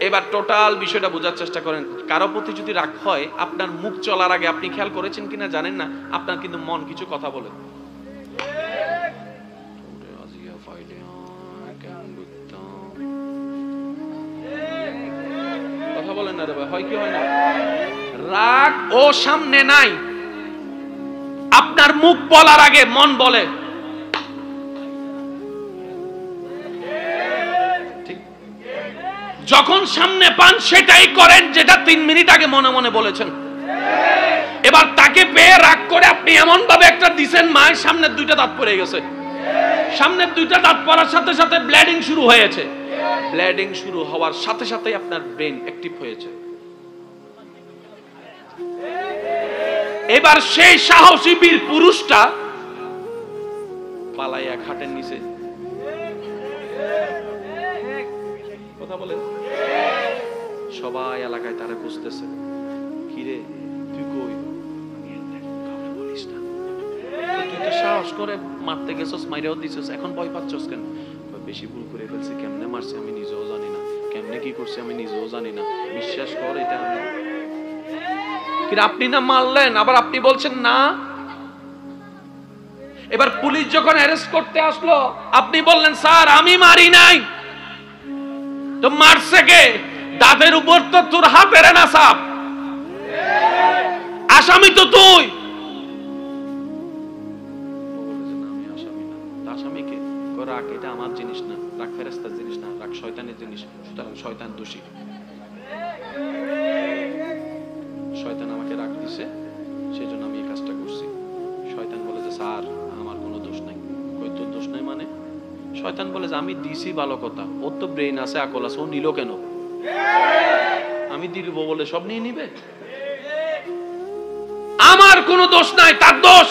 এবার টোটাল বিষয়টা বোঝার চেষ্টা করেন। কারো প্রতি যদি রাগ হয়, আপনার মুখ চলার আগে আপনি খেয়াল করেছেন কিনা জানেন না, আপনার কিন্তু মন কিছু কথা বলে। কথা বলেন না রে ভাই, হয় কি হয় না? রাগ ও সামনে নাই, আপনার মুখ বলার আগে মন বলে। যখন সামনে পান সেটাই করেন যেটা 3 মিনিট আগে মনে মনে বলেছেন। এবার তাকে পেয়ে রাগ করে আপনি এমন ভাবে একটা দিছেন, মায়ের সামনের 2টা দাঁত পড়ে গেছে। সামনের 2টা দাঁত পড়ার সাথে সাথে ব্লিডিং শুরু হয়েছে। ব্লিডিং শুরু হওয়ার সাথে সাথে আপনার ব্রেন অ্যাক্টিভ হয়েছে। এবার সেই সাহসী বীর পুরুষটা পালাইয়া খাটের নিচে, কথা বলেন, সবাই এলাকায় তারা বুঝতেছে, কিরে তুই কই? বলিস না, তুই তো সাহস করে মারতে গেছস, মাইরেও দিছস, এখন ভয় পাচ্ছস কেন? বেশি ভুল করে ফেলছি, কেমনে মারছি আমি নিজেও জানি না, কেমনে কি করছি আমি নিজেও জানি না, বিশ্বাস কর এটা আমি। কিন্তু আপনি না মারলেন, আবার আপনি বলছেন না। এবার পুলিশ যখন অ্যারেস্ট করতে আসলো, আপনি বললেন স্যার আমি মারি নাই। তো মারছে কে? দাঁতের উপর তো তোর হাতের না সাপ, আসামি তো তুই। আসামি কে? রাগ এটা আমার জিনিস না, রাগ ফেরেশতার জিনিস না, রাগ শয়তানের জিনিস, সুতরাং শয়তান দোষী। শয়তান আমাকে রাগ দিছে, সেজন্য আমি এই কাজটা করছি। শয়তান বলে যে স্যার আমার কোনো দোষ নাই। কই তোর দোষ নাই মানে? শয়তান বলে যে আমি দিছি ভালো কথা, ওর তো ব্রেন আছে, আকল আছে, ও নিল কেন? আমি দিব বলে সব নিয়ে নিবে? আমার কোনো দোষ নাই, তার দোষ।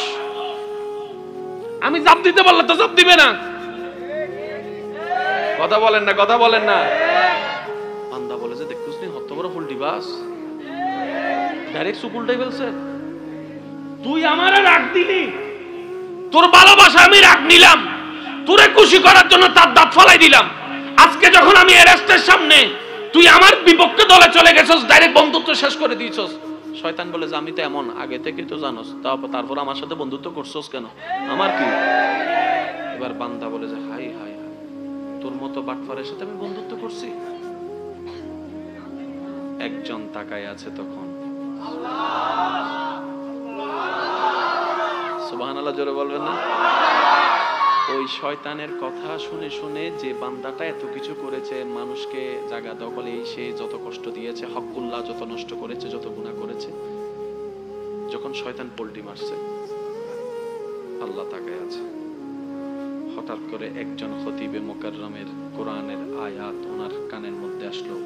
আমি জাপ দিতে বললে তো জাপ দিবে না। কথা বলেন না, কথা বলেন না। বান্দা বলে যে দেখুস নি হত বড় ফুলটি বাস, ডাইরেক্ট সুকুলটাই বলছে, তুই আমারে রাগ দিলি, তোর ভালোবাসা আমি রাগ নিলাম, তোরে খুশি করার জন্য তার দাঁত ফলাই দিলাম। আজকে যখন আমি অ্যারেস্টের সামনে, তুই আমার বিপক্ষে দলে চলে গেছস, ডাইরেক্ট বন্ধুত্ব শেষ করে দিয়েছস। শয়তান বলে যে আমি তো এমন আগে থেকে তো জানোস, তারপর আমার সাথে বন্ধুত্ব করছস কেন? আমার কি? এবার বান্দা বলে যে হাই হাই হাই, তোর মতো বাটফারের সাথে আমি বন্ধুত্ব করছি। একজন তাকায় আছে তখন, সুবহানাল্লাহ জোরে বলবেন না? ওই শয়তানের কথা শুনে শুনে যে বান্দাটা এত কিছু করেছে, মানুষকে জায়গা দখলে সে যত কষ্ট দিয়েছে, হকুল্লাহ যত নষ্ট করেছে, যত গুনাহ করেছে, যখন শয়তান পল্টি মারছে, আল্লাহ তাকায় আছে। হঠাৎ করে একজন খতিবে মুকাররমের কোরআনের আয়াত ওনার কানের মধ্যে আসলো,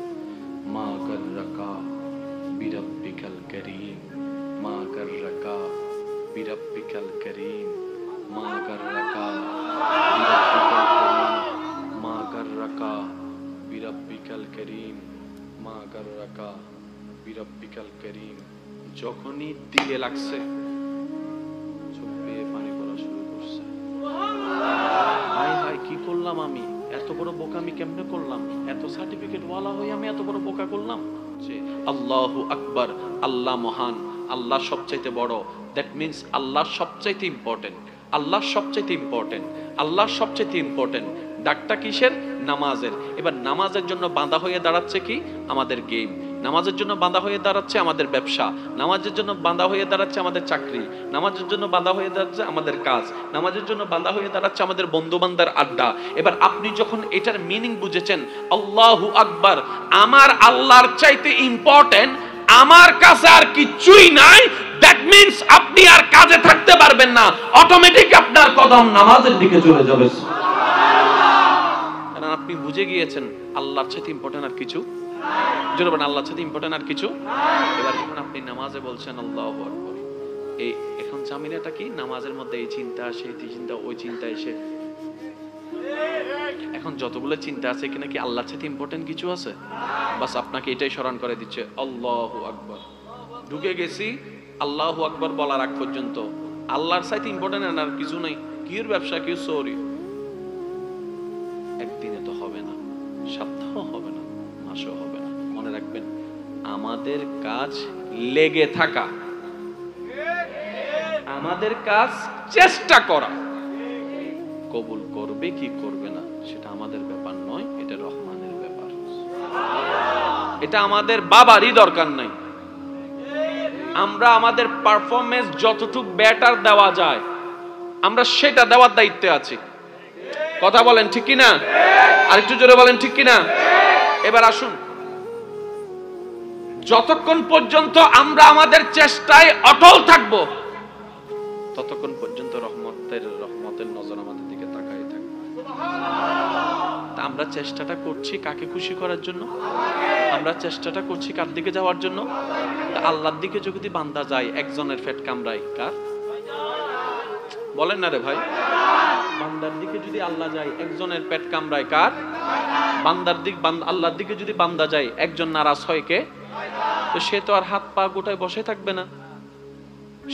মা গাররাকা বিরাব্বিকাল কারীম, মা গাররাকা বিরাব্বিকাল কারীম, মা গাররাকা বিরাব্বিকাল কারীম, মা গাররাকা বিরাব্বিকাল কারীম, মা গাররাকা বিরাব্বিকাল কারীম। যখনই দিলে লাগছে, চোখ বেয়ে পানি পড়া শুরু করছে। হাই হাই কি করলাম আমি? এত বড় বোকা আমি কেমনে করলাম? এত সার্টিফিকেট ওয়ালা হয়ে আমি এত বড় বোকা করলাম? আল্লাহু আকবার, আল্লাহ মহান, আল্লাহ সবচাইতে বড়। দ্যাট মিন্স আল্লাহ সবচাইতে ইম্পর্টেন্ট, আল্লাহ সবচাইতে ইম্পর্টেন্ট, আল্লাহ সবচাইতে ইম্পর্টেন্ট। ডাকটা কিসের? নামাজের। এবার নামাজের জন্য বাঁধা হয়ে দাঁড়াচ্ছে কি? আমাদের গেম। নামাজের জন্য বাঁধা হয়ে দাঁড়াচ্ছে আমাদের ব্যবসা, নামাজের জন্য বাঁধা হয়ে দাঁড়াচ্ছে আমাদের চাকরি, নামাজের জন্য বাঁধা হয়ে দাঁড়াচ্ছে আমাদের কাজ, নামাজের জন্য বাঁধা হয়ে দাঁড়াচ্ছে আমাদের বন্ধু বান্ধবের আড্ডা। এবার আপনি যখন এটার মিনিং বুঝেছেন, আল্লাহু আকবার, আমার আল্লাহর চাইতে ইম্পর্টেন্ট আমার কাছে আর কিছুই নাই, দ্যাট মিন্স আপনি আর কাজে থাকতে পারবেন না, অটোমেটিক আপনার কদম নামাজের দিকে চলে যাবে। কারণ আপনি বুঝে গিয়েছেন আল্লাহর চাইতে ইম্পর্টেন্ট আর কিছু জোরবেন, আল্লাহর সাথে ইম্পর্টেন্ট আর কিছু। এবার যখন আপনি নামাজে বলছেন আল্লাহু আকবার, এই এখন জামিনাটা কি? নামাজের মধ্যে এই চিন্তা আসে, এই চিন্তা, ওই চিন্তা এসে, এখন যতগুলো চিন্তা আছে এখানে কি আল্লাহর সাথে ইম্পর্টেন্ট কিছু আছে? বাস আপনাকে এটাই স্মরণ করে দিচ্ছে, আল্লাহু আকবার। ঢুকে গেছি আল্লাহু আকবার বলার আগ পর্যন্ত আল্লাহর সাথে ইম্পর্টেন্ট আর কিছু নাই। কির ব্যবসা, কি সরি, একদিনে তো হবে না, সপ্তাহ হবে না, মাসও হবে না, মনে রাখবেন, আমাদের কাজ লেগে থাকা, আমাদের কাজ চেষ্টা করা। কবুল করবে কি করবে না সেটা আমাদের ব্যাপার নয়, এটা রহমানের ব্যাপার। এটা আমাদের বাবারই দরকার নাই। আমরা আমাদের পারফরমেন্স যতটুকু বেটার দেওয়া যায় আমরা সেটা দেওয়ার দায়িত্বে আছি। কথা বলেন ঠিক কিনা? আরেকটু জোরে বলেন ঠিক কিনা? এবার আসুন, যতক্ষণ পর্যন্ত আমরা আমাদের চেষ্টায় অটল থাকব ততক্ষণ পর্যন্ত রহমতের নজর আমাদের দিকে তাকাই থাকবে। তা আমরা চেষ্টাটা করছি কাকে খুশি করার জন্য? আমরা চেষ্টাটা করছি কার দিকে যাওয়ার জন্য? আল্লাহর দিকে যদি বান্দা যায়, একজনের পেট কামড়ায় কার? বলেন না রে ভাই। বান্দার দিকে যদি আল্লাহ যায়, একজনের পেট কামড়ায় কার? আল্লাহর দিকে যদি বান্দা যায়, একজন নারাজ হয় কে? তো সে তো আর হাত পা গোটায় বসে থাকবে না,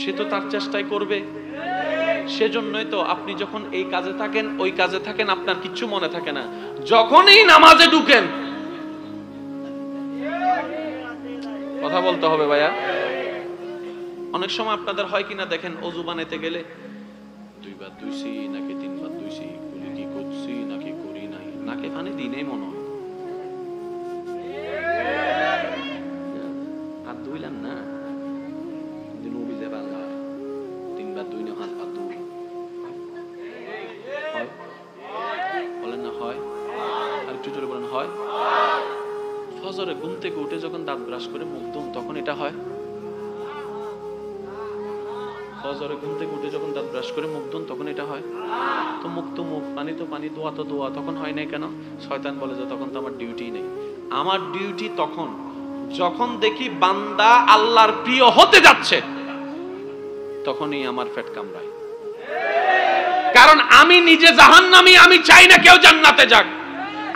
সে তো তার চেষ্টাই করবে। সেজন্যই তো আপনি যখন এই কাজে থাকেন, ওই কাজে থাকেন, আপনার কিচ্ছু মনে থাকে না। যখনই নামাজে ঢুকেন, কথা বলতে হবে ভাইয়া, অনেক সময় আপনাদের হয় কিনা দেখেন, অজু বানাইতে গেলে 2 বার ধুইছি নাকি 3 বার ধুইছি, কুলি কি করছি নাকি করি নাই, নাকে পানি দিনেই মনে হয়। হাত ধুইলেন না, দিন অভিজে বাংলা 3 বার ধুই না, হাত পা ধুই। বলেন না হয়? আর একটু জোরে বলেন হয়? ফজরে ঘুম থেকে উঠে যখন দাঁত ব্রাশ করে মুখ ধুন তখন এটা হয়? ফজরে ঘুম থেকে উঠে যখন দাঁত ব্রাশ করে মুখ ধুন তখন এটা হয়? তো মুখ তো মুখ, পানি তো পানি, দোয়া তো দোয়া, তখন হয় নাই কেন? শয়তান বলে যে তখন তো আমার ডিউটি নেই। আমার ডিউটি তখন যখন দেখি বান্দা আল্লাহর প্রিয় হতে যাচ্ছে, তখনই আমার পেট কামড়ায়। কারণ আমি নিজে জাহান্নামী, আমি চাই না কেউ জান্নাতে যাক।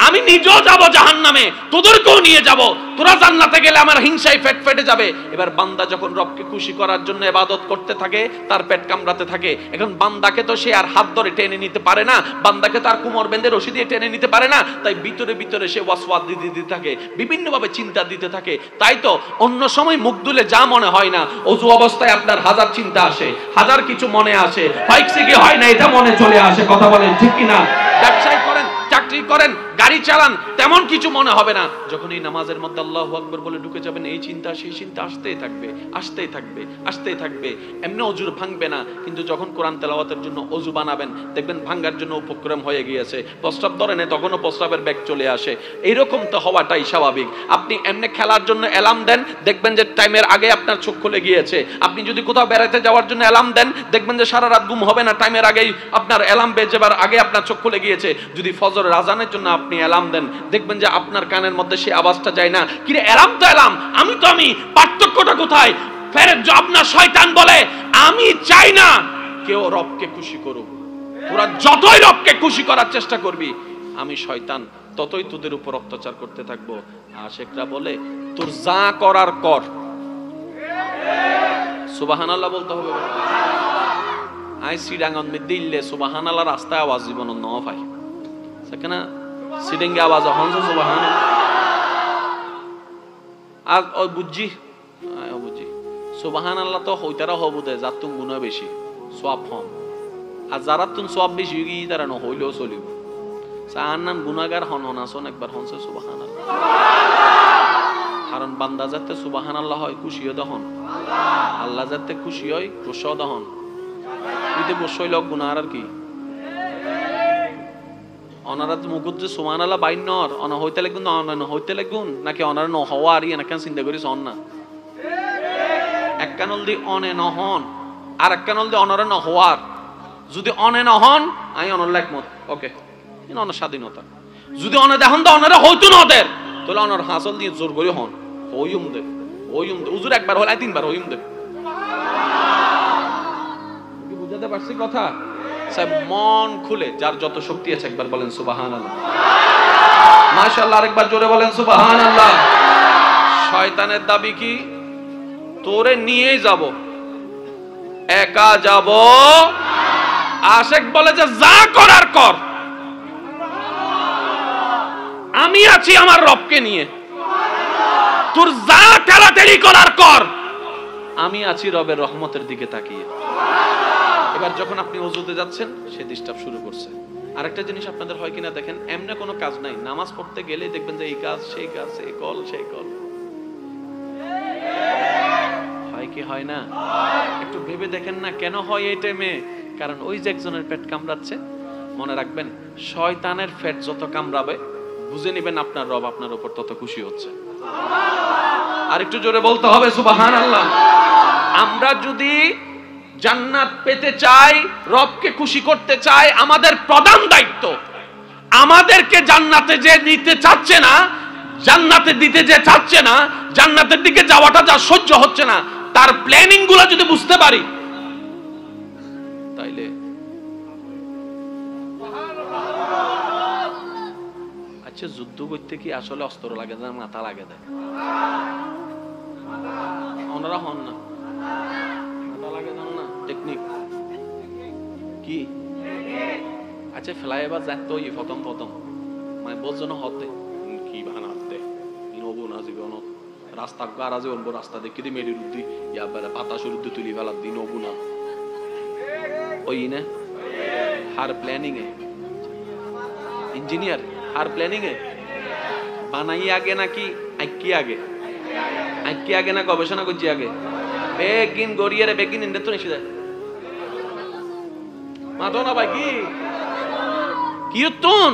আমি নিজেও যাব জাহান্নামে, তোদেরকেও নিয়ে যাব। তোরা জান্নাতে গেলে আমার হিংসায় পেট ফেটে যাবে। এবার বান্দা যখন রবকে খুশি করার জন্য ইবাদত করতে থাকে, তার পেট কামড়াতে থাকে। এখন বান্দাকে তো সে আর হাত ধরে টেনে নিতে পারে না, বান্দাকে তার কোমর বেঁধে রশি দিয়ে টেনে নিতে পারে না। তাই ভিতরে ভিতরে সে ওয়াসওয়াস দিতে থাকে, বিভিন্নভাবে চিন্তা দিতে থাকে। তাই তো অন্য সময় মুখ দুলে যা মনে হয় না, অজু অবস্থায় আপনার হাজার চিন্তা আসে, হাজার কিছু মনে আসে, হয়ছে কি হয় না এটা মনে চলে আসে। কথা বলেন ঠিক কিনা? ব্যবসায় করেন, চাকরি করেন, গাড়ি চালান, তেমন কিছু মনে হবে না। যখন এই নামাজের মধ্যে আল্লাহু আকবার বলে ঢুকে যাবেন, এই চিন্তা সেই চিন্তা আসতেই থাকবে, আসতেই থাকবে, আসতেই থাকবে। এমনি অজুর ভাঙবে না, কিন্তু যখন কোরআন তেলাওয়াতের জন্য অজু বানাবেন, দেখবেন ভাঙার জন্য উপক্রম হয়ে গিয়েছে। প্রস্রাব ধরে নেই, তখনও প্রস্রাবের ব্যাগ চলে আসে। এইরকম তো হওয়াটাই স্বাভাবিক। আপনি এমনি খেলার জন্য অ্যালার্ম দেন, দেখবেন যে টাইমের আগে আপনার চোখ খুলে গিয়েছে। আপনি যদি কোথাও বেড়াতে যাওয়ার জন্য অ্যালার্ম দেন, দেখবেন যে সারা রাত ঘুম হবে না, টাইমের আগেই আপনার অ্যালার্ম বেজে যাবার আগে আপনার চোখ খুলে গিয়েছে। যদি ফজরের আজানের জন্য আপনি অ্যালার্ম দেন, দেখবেন যে আপনার কানের মধ্যে সেই আওয়াজটা যায় না। কিরে অ্যালার্ম তো অ্যালার্ম, আমি তো আমি, পার্থক্যটা কোথায়? ফেরের জব না শয়তান বলে আমি চাই না কেউ রবকে খুশি করুক। তোরা যতই রবকে খুশি করার চেষ্টা করবি, আমি শয়তান ততই তোদের উপর অত্যাচার করতে থাকবো। আশিকরা বলে তোর যা করার কর। সুবহানাল্লাহ বলতে হবে। আই সিডাঙ্গন মে দিল্লে সুবহানাল্লাহ রাস্তায় আওয়াজ জীবন ন ভাই, সেখানে সিডিঙ্গে আওয়াজ হন সুবহানাল্লাহ। আর ওই বুঝছি সুবহানাল্লাহ তো হইতারা হবু দে যার তুম গুনাহ বেশি সওয়াব হন, আর যারা তুম সওয়াব বেশি হই তারা ন হইলেও চলিব। সাহান্নান গুনাহগার হন আসন একবার হনছে সুবহানাল্লাহ। কারণ বান্দা যাতে সুবহানাল্লাহ হয় খুশিও দহন, আল্লাহ যাতে খুশি হয় গোসাও দহন। যদি গোসাই লোক গুনাহ আর কি অনারাত মুকুত যে সুবহানাল্লাহ বাইনর অনা হইতে লাগুন না হইতে লাগুন নাকি অনার ন হওয়া আর ইয়া নাকি চিন্তা করিস অন না। এক কানল দি অনে নহন আর এক কানল দি অনারে ন হওয়ার। যদি অনে নহন আই অনর একমত, ওকে অনার স্বাধীনতা। যদি অনে দেখুন তো অনারে হইতো না ওদের, তাহলে অনার হাসল দিয়ে জোর করে হন হইম দে উজুর একবার হলে 3 বার হইম দে। কি বুঝাতে পারছি কথা? মন খুলে যার যত শক্তি আছে একবার বলেন সুবহানাল্লাহ, মাশাআল্লাহ। আরেকবার জোরে বলেন সুবহানাল্লাহ। শয়তানের দাবি কি? তোরে নিয়েই যাব, একা যাব। আশিক বলে যে যা করার কর, আমি আছি আমার রবকে নিয়ে। তোর যা ঠেলাঠেলি করার কর, আমি আছি রবের রহমতের দিকে তাকিয়ে। এবার যখন আপনি ওযুতে যাচ্ছেন, সে ডিস্টার্ব শুরু করছে। আরেকটা জিনিস আপনাদের হয় কিনা দেখেন, এমনি কোনো কাজ নাই, নামাজ পড়তে গেলেই দেখবেন যে এই কাজ সেই কাজ, এই কল সেই কল। হয় কি হয় না? একটু ভেবে দেখেন না কেন হয় এই টাইমে? কারণ ওই যে একজনের পেট কামড়াচ্ছে, মনে রাখবেন শয়তানের পেট যত কামড়াবে বুঝে নেবেন আপনার রব আপনার উপর তত খুশি হচ্ছে। আর একটু জোরে বলতে হবে সুবহানাল্লাহ। আমরা যদি জান্নাত পেতে চাই, রবকে খুশি করতে চাই, আমাদের প্রধান দায়িত্ব আমাদেরকে জান্নাতে যে নিতে চাচ্ছে না, জান্নাতে দিতে যে চাচ্ছে না, জান্নাতের দিকে যাওয়াটা যা সহ্য হচ্ছে না, তার প্ল্যানিং গুলো যদি বুঝতে পারি, তাইলে আচ্ছা যুদ্ধ করতে কি আসলে অস্ত্র লাগে না মাথা লাগে দেয়? ওনারা হন না, মাথা লাগে না, টেকনিক কি? আচ্ছা ফ্লাইওভার যাইতো এই প্রথম মানে বোঝনো হতে কি বানাতে নবু না জীবন রাস্তা গারাজে অন্য রাস্তা দেখি দি মেডির উদ্দি ইয়াবারে বাতাসের উদ্দি তুলি ফেলা দিন নবু না ওই না হার প্ল্যানিং এ ইঞ্জিনিয়ার হার প্ল্যানিং এ বানাই আগে নাকি আইকি আগে না গবেষণা করছি আগে বেগিন গড়িয়ারে বেগিন ইন্ডে তো নিষেধ মাতো না ভাই কি উত্তন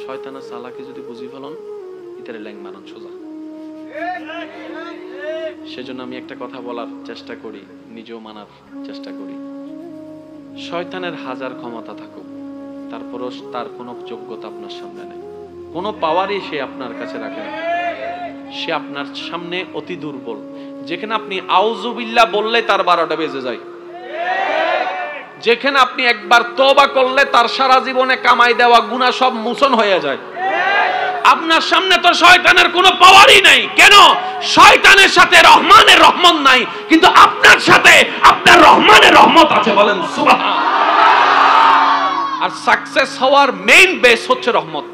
শয়তানের চালাকি যদি বুঝি ফেলন ইতারে ল্যাং মারণ সোজা। সেজন্য আমি একটা কথা বলার চেষ্টা করি, নিজেও মানার চেষ্টা করি। শয়তানের হাজার ক্ষমতা থাকুক, তারপরও তার কোনো যোগ্যতা আপনার সামনে নেই, কোনো পাওয়ারই সে আপনার কাছে রাখে না। সে আপনার সামনে অতি দুর্বল। যেখানে আপনি আউযুবিল্লাহ বললে তার 12টা বেজে যায়, যেখানে আপনি একবার তওবা করলে তার সারা জীবনে কামাই দেওয়া গুনাহ সব মোচন হয়ে যায়। আপনার সামনে তো শয়তানের কোনো পাওয়ারই নাই। কেন? শয়তানের সাথে রহমানের রহমত নাই, কিন্তু আপনার সাথে আপনার রহমানের রহমত আছে। বলেন সুবহান। আর সাকসেস হওয়ার মেইন বেস হচ্ছে রহমত।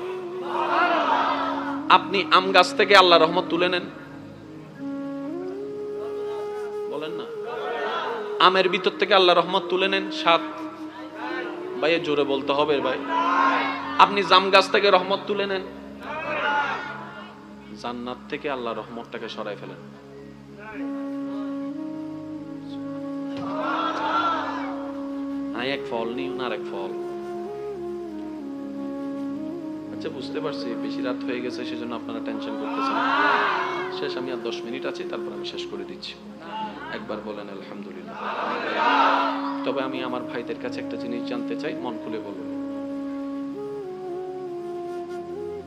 আপনি আম গাছ থেকে আল্লাহর রহমত তুলে নেন, বলেন না, আমের ভিতর থেকে আল্লাহর রহমত তুলে নেন, সাত ভাই জোরে বলতে হবে ভাই। আপনি জাম গাছ থেকে রহমত তুলে নেন, জান্নাত থেকে আল্লাহর রহমতটাকে সরাই ফেলেন। এক ফল নিউ না আরেক ফল। আচ্ছা বুঝতে পারছি বেশি রাত হয়ে গেছে, সেজন্য আপনারা টেনশন করতেছেন। শেষ, আমি আর 10 মিনিট আছে, তারপর আমি শেষ করে দিচ্ছি। একবার বলেন আলহামদুলিল্লাহ। তবে আমি আমার ভাইদের কাছে একটা জিনিস জানতে চাই, মন খুলে বলুন,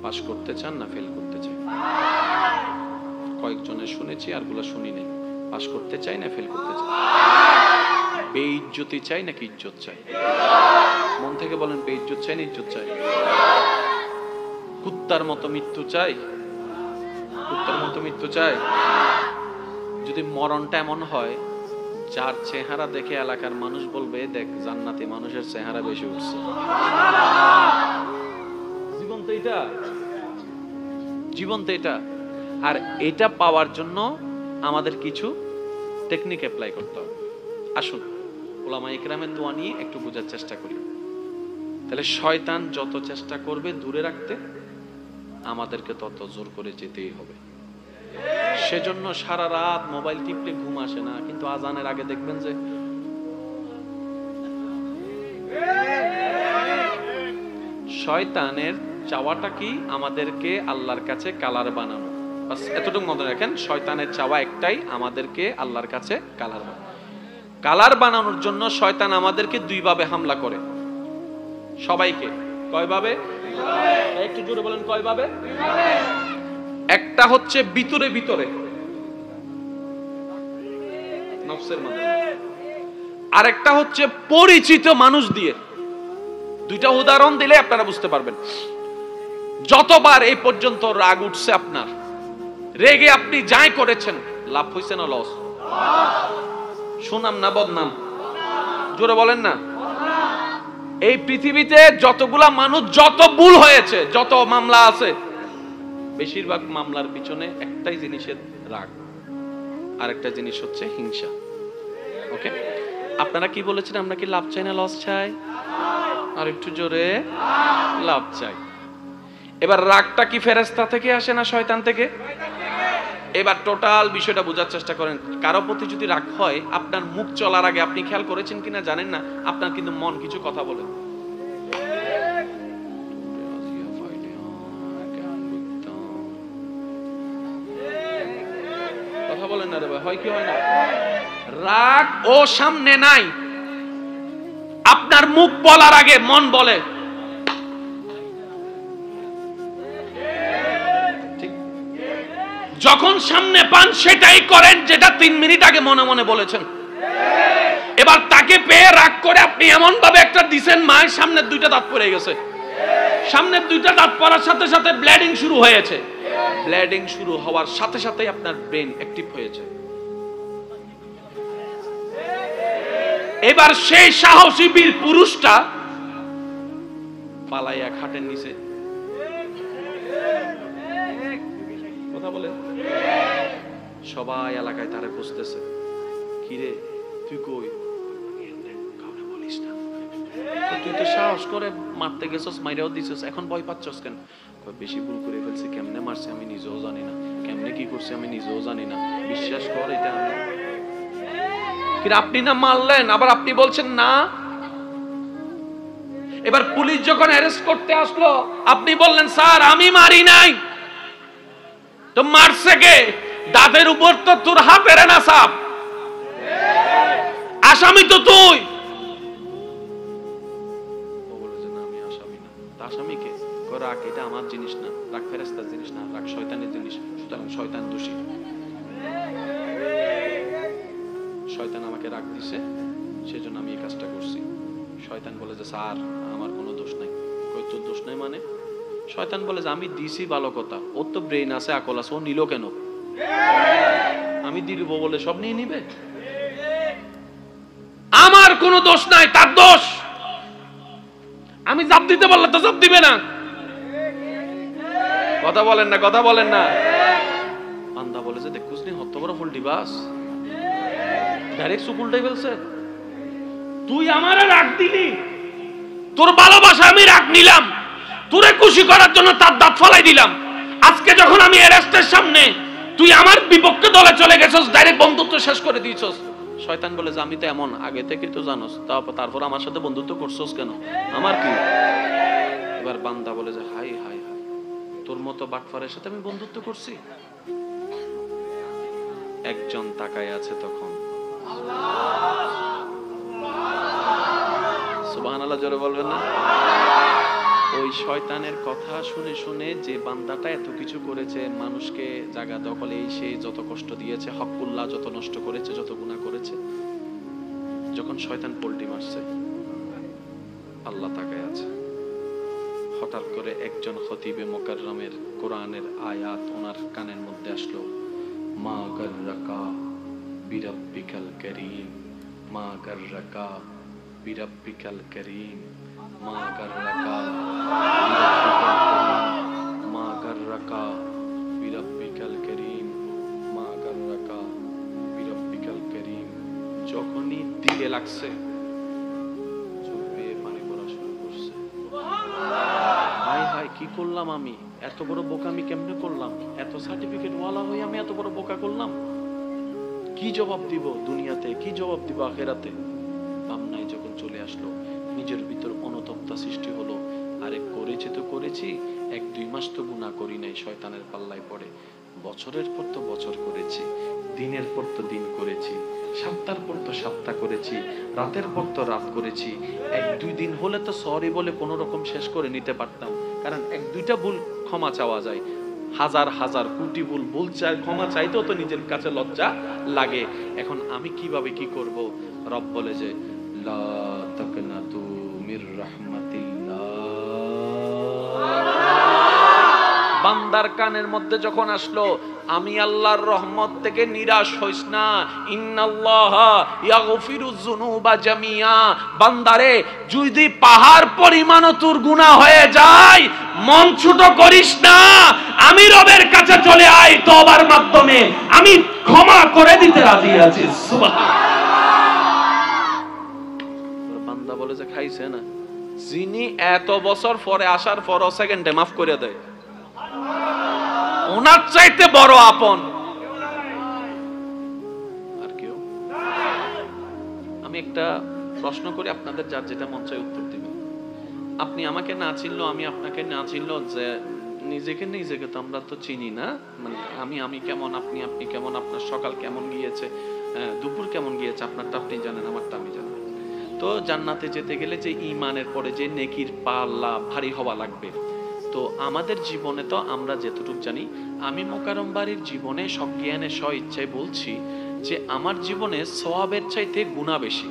পাস করতে চান না ফেল করতে চান? কয়েকজনের শুনেছি, আরগুলো শুনি নাই। পাস করতে চাই না ফেল করতে চাই? বেইজ্জতি চাই নাকি ইজ্জত চাই? মন থেকে বলেন, বেইজ্জত চাই না ইজ্জত চাই? কুত্তার মতো মৃত্যু চাই? কুত্তার মতো মৃত্যু চাই? যদি মরণটা এমন হয় যার চেহারা দেখে এলাকার মানুষ বলবে, দেখ জান্নাতি মানুষের চেহারা বেশি উঠছে। জীবন তো এটা। আর এটা পাওয়ার জন্য আমাদের কিছু টেকনিক অ্যাপ্লাই করতে হবে। আসুন উলামা ইকরামের দোয়া নিয়ে একটু বোঝার চেষ্টা করি। তাহলে শয়তান যত চেষ্টা করবে দূরে রাখতে, আমাদেরকে তত জোর করে যেতেই হবে। সেজন্য সারা রাত মোবাইল টিপলে ঘুম আসে না, কিন্তু আজানের আগে দেখবেন যে শয়তানের চাওয়াটা কি? আমাদেরকে আল্লাহর কাছে কালার বানানো। বাস এতটুকু মনে রাখেন, শয়তানের চাওয়া একটাই, আমাদেরকে আল্লাহর কাছে কালার বানানো। কালার বানানোর জন্য শয়তান আমাদেরকে দুই ভাবে হামলা করে। সবাইকে কয়ভাবে? একটু জোরে বলেন, কয়ভাবে? একটা হচ্ছে ভিতরে ভিতরে নফসের মাধ্যমে, আরেকটা হচ্ছে পরিচিত মানুষ দিয়ে। দুইটা উদাহরণ দিলে আপনারা বুঝতে পারবেন। যতবার এই পর্যন্ত রাগ উঠছে আপনার, রেগে আপনি যাই করেছেন, লাভ হইছে না লস? সুনাম না বদনাম? জোরে বলেন না। এই পৃথিবীতে যতগুলা মানুষ, যত ভুল হয়েছে, যত মামলা আছে, বেশিরভাগ মামলার পিছনে একটাই জিনিসের রাগ, আর একটা জিনিস হচ্ছে হিংসা। ওকে, আপনারা কি বলেছেন? আমরা কি লাভ চাই না লস চাই? আর একটু জোরে, লাভ চাই। এবার রাগটা কি ফেরেশতা থেকে আসে না শয়তান থেকে? এবার টোটাল বিষয়টা বোঝার চেষ্টা করেন। কারো প্রতি যদি রাগ হয়, আপনার মুখ চলার আগে আপনি খেয়াল করেছেন কিনা জানেন না, আপনার কিন্তু মন কিছু কথা বলে। কথা বলেন না রে ভাই, হয় কি হয় না? রাগ ও সামনে নাই, আপনার মুখ বলার আগে মন বলে। যখন সামনে পান সেটাই করেন যেটা 3 মিনিট আগে মনে মনে বলেছেন। এবার তাকে পেয়ে রাগ করে আপনি এমন ভাবে একটা দিছেন, মায়ের সামনের 2টা দাঁত পড়ে গেছে। সামনের 2টা দাঁত পড়ার সাথে সাথে ব্লিডিং শুরু হয়েছে। ব্লিডিং শুরু হওয়ার সাথে সাথে আপনার ব্রেন অ্যাক্টিভ হয়েছে। এবার সেই সাহসী বীর পুরুষটা পালাইয়া খাটের নিচে, কথা বলে, সবাই এলাকায় তারে খুঁজতেছে। কিরে তুই কই? কাউরে বলিস না। তুই তো সাহস করে মারতে গেছস, মাইরাও দিছস, এখন ভয় পাচ্ছস কেন? বেশি ভুল করে ফেলছি, কেমনে মারছি আমি নিজেও জানি না, কেমনে কি করছি আমি নিজেও জানি না, বিশ্বাস কর এটা আমি। কিন্তু আপনি না মারলেন, আবার আপনি বলছেন না। এবার পুলিশ যখন অ্যারেস্ট করতে আসলো, আপনি বললেন স্যার আমি মারি নাই। তো মারছে কে? দাঁতের উপর তো তোর হাতের না সাপ, আসামি তো তুই। ও বলে যে না আমি আসামি না। তা আসামি কে? রাগ এটা আমার জিনিস না, রাগ ফেরেশতার জিনিস না, রাগ শয়তানের জিনিস, সুতরাং শয়তান দোষী। শয়তান আমাকে রাগ দিছে, সেজন্য আমি এই কাজটা করছি। শয়তান বলে যে স্যার আমার কোনো দোষ নাই। কই তোর দোষ নাই মানে? শয়তান বলে যে আমি দিছি ভালো কথা, ওর তো ব্রেন আছে, আকল আছে, ও নিল কেন? আমি দিব বলে সব নিয়ে নিবে? আমার কোনো দোষ নাই, তার দোষ। আমি জাপ দিতে বললে তো জাপ দিবে না। কথা বলেন না, কথা বলেন না। বান্দা বলে যে দেখুস নি হত বড় ফুল ডিবাস, ডাইরেক্ট সুকুলটাই ফেলছে। তুই আমারে রাগ দিলি, তোর ভালোবাসা আমি রাগ নিলাম, তোরে খুশি করার জন্য তার দাঁত ফলাই দিলাম। আজকে যখন আমি অ্যারেস্টের সামনে, তুই আমার বিপক্ষে দলে চলে গেছস, ডাইরেক্ট বন্ধুত্ব শেষ করে দিয়েছস। শয়তান বলে যে আমি তো এমন, আগে থেকে তো জানোস, তারপর আমার সাথে বন্ধুত্ব করছস কেন? আমার কি? এবার বান্দা বলে যে হাই হাই হাই, তোর মতো বাটফারের সাথে আমি বন্ধুত্ব করছি। একজন তাকায় আছে তখন। সুবহানাল্লাহ জোরে বলবেন না? ওই শয়তানের কথা শুনে শুনে যে বান্দাটা এত কিছু করেছে, মানুষকে জায়গা দখলে এই সেই যত কষ্ট দিয়েছে, হকুল্লাহ যত নষ্ট করেছে, যত গুনাহ করেছে, যখন শয়তান পল্টি মারছে, আল্লাহ তাকায় আছে। হঠাৎ করে একজন খতিবে মুকাররমের কোরআনের আয়াত ওনার কানের মধ্যে আসলো, মা গাররাকা বিরাব্বিকাল কারীম, মা গাররাকা বিরাব্বিকাল কারীম, মা গাররাকা মা গাররাকা বিরাব্বিকাল কারীম, মা গাররাকা বিরাব্বিকাল কারীম। যখনই দিকে লাগছে, চোখ বেয়ে পানি পড়া শুরু করছে। হাই হাই কি করলাম আমি? এত বড় বোকা আমি কেমনে করলাম? এত সার্টিফিকেট ওয়ালা হয়ে আমি এত বড় বোকা করলাম? কি জবাব দিব দুনিয়াতে, কি জবাব দিব আখিরাতে? ভাবনায় যখন চলে আসলো, নিজের ভিতর অনুতপ্তা সৃষ্টি হলো। আরে করেছি তো করেছি, 1-2 মাস তো গুনাহ করি নাই, শয়তানের পাল্লায় পড়ে বছরের পর তো বছর করেছি, দিনের পর তো দিন করেছি, সপ্তাহের পর তো সপ্তাহ করেছি, রাতের পর তো রাত করেছি। 1-2 দিন হলে তো সরি বলে কোনো রকম শেষ করে নিতে পারতাম, কারণ 1-2টা ভুল ক্ষমা চাওয়া যায়, হাজার হাজার কোটি ভুল চাই, ক্ষমা চাইতেও তো নিজের কাছে লজ্জা লাগে। এখন আমি কিভাবে কি করব? রব বলে যে লা তাকনাতু মির রাহমাতিল্লাহ। বান্দার কানের মধ্যে যখন আসলো, আমি আল্লাহর রহমত থেকে নিরাশ হইস না, ইন্নাল্লাহা ইয়াগফিরুয যুনুবা জামিয়া। বান্দারে যদি পাহাড় পরিমাণও তোর গুনাহ হয়ে যায়, মন ছোট করিস না, আমি রবের কাছে চলে আই, তওবার মাধ্যমে আমি ক্ষমা করে দিতে রাজি আছি। সুবহানাল্লাহ। বান্দা বলে যে খাইছে না, যিনি এত বছর পরে আসার পর সেকেন্ডে মাফ করে দেয়, ওনার চাইতে বড় আপন আর কেউ। আমি একটা প্রশ্ন করি, আপনাদের যার যেটা মন চায় উত্তর দিবেন। আপনি আমাকে না চিনলো, আমি আপনাকে না চিনলো, যে নিজেকে তো আমরা তো চিনি না, মানে আমি কেমন, আপনি কেমন, আপনার সকাল কেমন গিয়েছে, দুপুর কেমন গিয়েছে, আপনারটা আপনি জানেন, আমারটা আমি জানি। তো জান্নাতে যেতে গেলে যে ঈমানের পরে যে নেকির পাল্লা ভারী হওয়া লাগবে, তো আমাদের জীবনে তো আমরা যেতটুকু জানি, আমি মোকাররম বাড়ির জীবনে সজ্ঞানে স্ব ইচ্ছায় বলছি যে আমার জীবনে সওয়াবের চাইতে গুনাহ বেশি।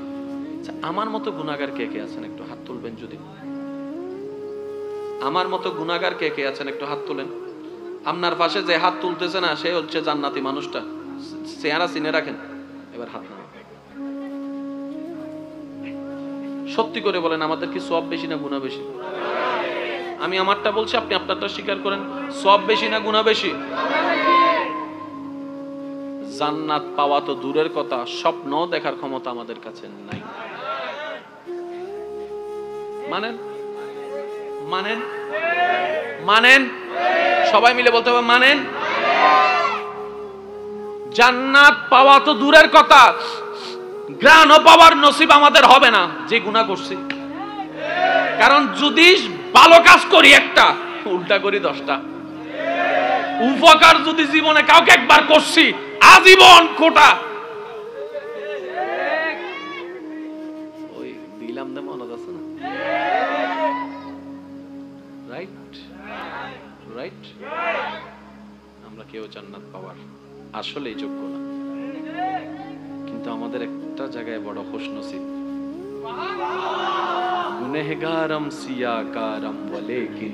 আমার মতো গুনাহগার কে কে আছেন একটু হাত তুলবেন যদি। আমার মতো গুনাহগার কে কে আছেন একটু হাত তুলেন। আপনার পাশে যে হাত তুলতেছে না, সে হচ্ছে জান্নাতি মানুষটা, চেহারা চিনে রাখেন। এবার হাত নামান। সত্যি করে বলেন, আমাদের কি সওয়াব বেশি না গুনাহ বেশি? আমি আমারটা বলছি, আপনি আপনারটা স্বীকার করেন। সওয়াব বেশি না গুনাহ বেশি? জান্নাত পাওয়া তো দূরের কথা, স্বপ্ন দেখার ক্ষমতা আমাদের কাছে নাই। মানেন মানেন মানেন, সবাই মিলে বলতে হবে মানেন। জান্নাত পাওয়া তো দূরের কথা, ঘ্রাণও পাওয়ার নসিব আমাদের হবে না যে গুনাহ করছি। কারণ যদি ভালো কাজ করি একটা, উল্টা করি 10টা। উপকার যদি জীবনে কাউকে একবার করছি, আজীবন খোটা। ওই দিলাম দে মনে আছে না? Right right. আমরা কেউ জান্নাত পাওয়ার আসলেই যোগ্য না, কিন্তু আমাদের একটা জায়গায় বড় খুশনসিব। গুনেহগারম সিয়াকারম ওয়ালেকিন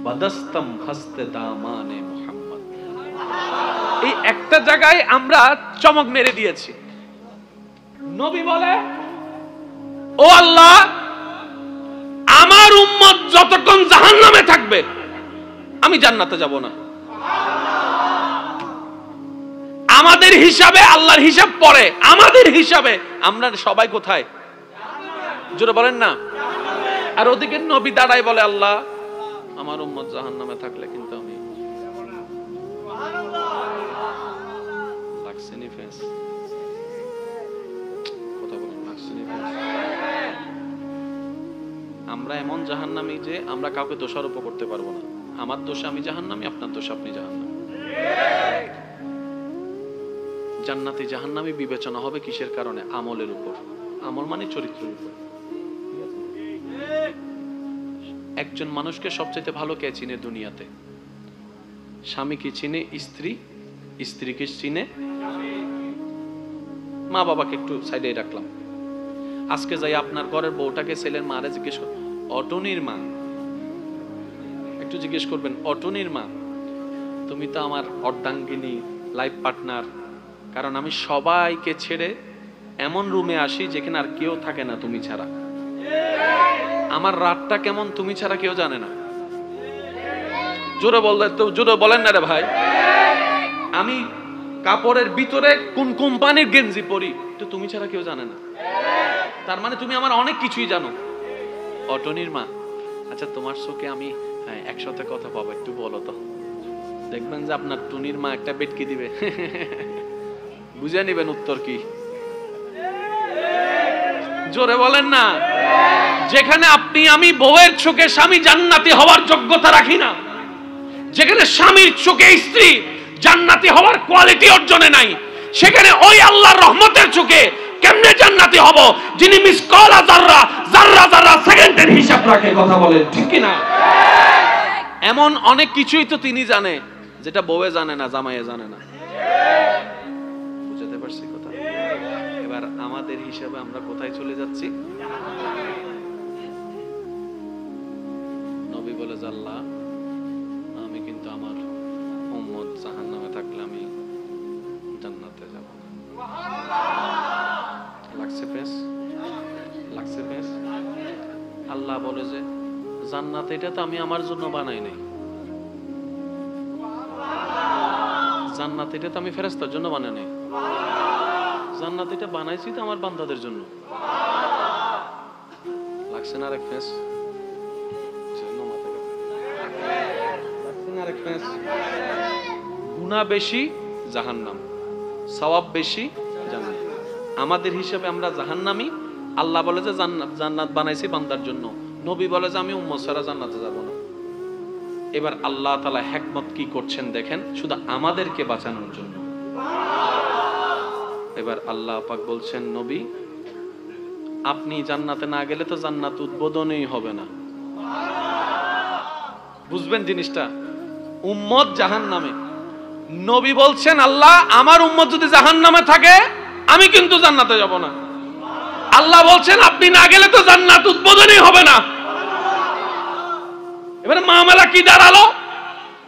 বদস্তম হস্তে দামানে মুহাম্মদ। এই একটা জায়গায় আমরা চমক মেরে দিয়েছি। নবী বলে, ও আল্লাহ, আমার উম্মত যতক্ষণ জাহান্নামে থাকবে আমি জান্নাতে যাব না। আমাদের হিসাবে আল্লাহর হিসাব পড়ে, আমাদের হিসাবে আমরা সবাই কোথায়? জোরে বলেন না। আর ওদিকে নবী দাঁড়ায় বলে, আল্লাহ, আমার উম্মত জাহান্নামে থাকলে কিন্তু আমি। লাগছেনি ফেস? কথা বলেন, লাগছেনি ফেস? আমরা এমন জাহান্নামী যে আমরা কাউকে দোষারোপ করতে পারবো না। আমার দোষে আমি জাহান্নামী, আপনার দোষে আপনি জাহান্নামী। জান্নাতি জাহান্নামী বিবেচনা হবে কিসের কারণে? আমলের উপর। আমল মানে চরিত্রের উপর। একজন মানুষকে সবচেয়ে ভালো কে চিনে দুনিয়াতে? স্বামীকে চিনে স্ত্রী, স্ত্রীকে চিনে মা বাবাকে একটু সাইডে রাখলাম। আজকে যাই আপনার ঘরের বউটাকে ছেলের মারে জিজ্ঞেস কর, অটনির মা, একটু জিজ্ঞেস করবেন, অটনির মা, তুমি তো আমার অর্ধাঙ্গিনী, লাইফ পার্টনার। কারণ আমি সবাইকে ছেড়ে এমন রুমে আসি যেখানে আর কেউ থাকে না তুমি ছাড়া। আমার রাতটা কেমন তুমি ছাড়া কেউ জানে না। জোরে বললে তো, জোরে বলেন না রে ভাই। আমি কাপড়ের ভিতরে কোন কোম্পানির গেঞ্জি পরি তো তুমি ছাড়া কেউ জানে না। তার মানে তুমি আমার অনেক কিছুই জানো। অটনির মা, আচ্ছা তোমার চোখে আমি একসাথে কথা পাবো, একটু বলো তো। দেখবেন যে আপনার টুনির মা একটা বেটকি দিবে, বুঝে নিবেন উত্তর কি। জোরে বলেন না। যেখানে আপনি আমি বউয়ের চোখে স্বামী জান্নাতি হওয়ার যোগ্যতা রাখি না, যেখানে স্বামীর চোখে স্ত্রী জান্নাতি হওয়ার কোয়ালিটি অর্জনে নাই, সেখানে ওই আল্লাহর রহমতের চোখে কেমনে জান্নাতি হব যিনি মিসকাল যাররা যাররা যাররা সেকেন্ডের হিসাব রাখে? কথা বলেন ঠিক কি না? এমন অনেক কিছুই তো তিনি জানে যেটা বউয়ে জানে না, জামাইয়ে জানে না। বুঝতে পারছি কথা? এবার আমাদের হিসাবে আমরা কোথায় চলে যাচ্ছি? নবী বলে, আল্লাহ, আমি কিন্তু আমার উম্মত জাহান্নামে থাকলে আমি জান্নাতে যাব না। লাগছে ফেস? লাগছে ফেস? আল্লাহ বলে যে জান্নাত এটা তো আমি আমার জন্য বানাই নাই, জান্নাত এটা তো আমি ফেরেশতার জন্য বানাই নাই, জান্নাত এটা বানাইছি তো আমার বান্দাদের জন্য। লাগছে না আরেক ফেস? গুনাহ বেশি জাহান্নাম, সওয়াব বেশি জান্নাত। আমাদের হিসাবে আমরা জাহান্নামী, আল্লাহ বলে যে জান্নাত বানাইছি বান্দার জন্য, নবী বলে যে আমি উম্মত ছাড়া জান্নাতে যাব না। এবার আল্লাহ তাআলা হিকমত কি করছেন দেখেন, শুধু আমাদেরকে বাঁচানোর জন্য। এবার আল্লাহ পাক বলছেন, নবী আপনি জান্নাতে না গেলে তো জান্নাত উদ্বোধনই হবে না। বুঝবেন জিনিসটা, উম্মত জাহান্নামে, নবী বলছেন আল্লাহ আমার উম্মত যদি জাহান্নামে থাকে আমি কিন্তু জান্নাতে যাব না। আল্লাহ বলছেন আপনি না গেলে তো জান্নাত উদ্বোধনই হবে না। এবারে মামলা কি দাঁড়ালো?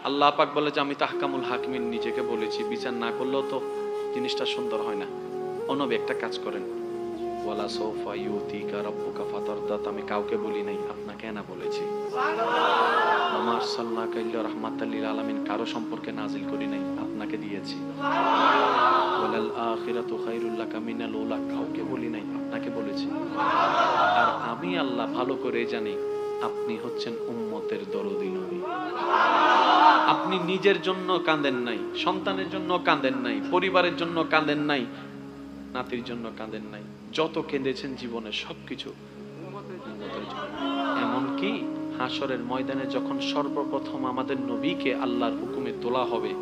আল্লাহ পাক বলে যে আমি তাহকামুল হাকিমিন নিজেকে বলেছি, বিচার না করলেও তো জিনিসটা সুন্দর হয় না। ও নবী একটা কাজ করেন, ওয়ালা সাউফা ইউতিকা রাব্বুকা ফাতারদাত, আমি কাউকে বলি নাই, আপনাকে না বলেছি। আমার সাল্লাল্লাহু আলাইহি রাহমাতাল লিল আলামিন কারো সম্পর্কে নাজিল করি নাই, আপনাকে দিয়েছি। ওয়ালাল আখিরাতু খায়রুল লাকা মিনাল উলা, কাউকে বলি নাই, আপনাকে বলেছি। আর আমি আল্লাহ ভালো করে জানি আপনি হচ্ছেন উম্মতের দরদি নবী। আপনি নিজের জন্য কাঁদেন নাই, সন্তানের জন্য কাঁদেন নাই, পরিবারের জন্য কাঁদেন নাই, নাতির জন্য কাঁদেন নাই, যত কেঁদেছেন জীবনে সবকিছু উম্মতের জন্য। এমনকি হাসরের ময়দানে যখন সর্বপ্রথম আমাদের নবীকে আল্লাহর হুকুমে তোলা হবে,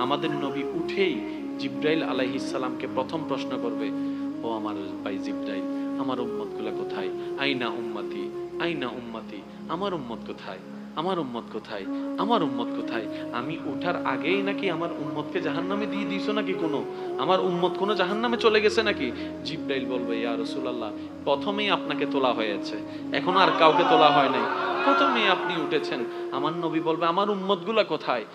আমাদের নবী উঠেই জিবরাইল আলাইহিস সালামকে প্রথম প্রশ্ন করবে, ও আমার ভাই জিবরাইল, আমার উম্মতগুলা কোথায়? আইনা উম্মতি, আইনা উম্মতি, আমার উম্মত কোথায়, আমার উম্মত কোথায়, আমার উম্মত কোথায়? আমি ওঠার আগেই নাকি আমার উম্মতকে জাহান্নামে দিয়ে দিয়েছো নাকি? কোনো আমার উম্মত কোনো জাহান্নামে চলে গেছে নাকি? জিবরাইল বলবে, ইয়া রাসূলুল্লাহ প্রথমেই আপনাকে তোলা হয়েছে, এখন আর কাউকে তোলা হয় নাই, প্রথমেই আপনি উঠেছেন। আমার নবী বলবে আমার উম্মতগুলা কোথায়?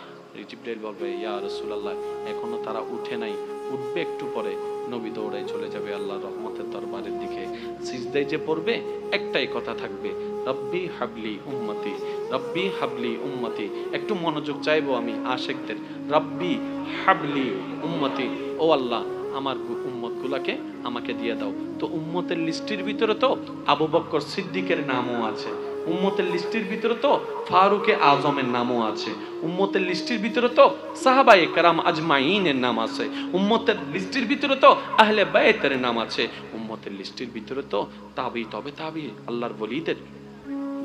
জিবরাইল বলবে, ইয়া রাসূলুল্লাহ এখনো তারা উঠে নাই, উঠবে একটু পরে। নবী দৌড়ায় চলে যাবে আল্লাহর রহমতের দরবারের দিকে, সিজদায় যে পড়বে একটাই কথা থাকবে, রব্বি হাবলি উম্মতি, রব্বি হাবলি উম্মতি। একটু মনোযোগ চাইবো আমি আশিকদের, রব্বি হাবলি উম্মতি, ও আল্লাহ আমার উম্মতগুলাকে আমাকে দিয়ে দাও। তো উম্মতের লিস্টের ভিতরে তো আবু বকর সিদ্দিকের নামও আছে, উম্মতের লিস্টের ভিতরে তো ফারুকে আজমের নামও আছে, উম্মতের লিস্টের ভিতরে তো সাহাবায়ে কেরাম আজমাইনের নাম আছে, উম্মতের লিস্টের ভিতরে তো আহলে বাইতের নাম আছে, উম্মতের লিস্টের ভিতরে তো তাবি তবে তাবি আল্লাহর ওলিদের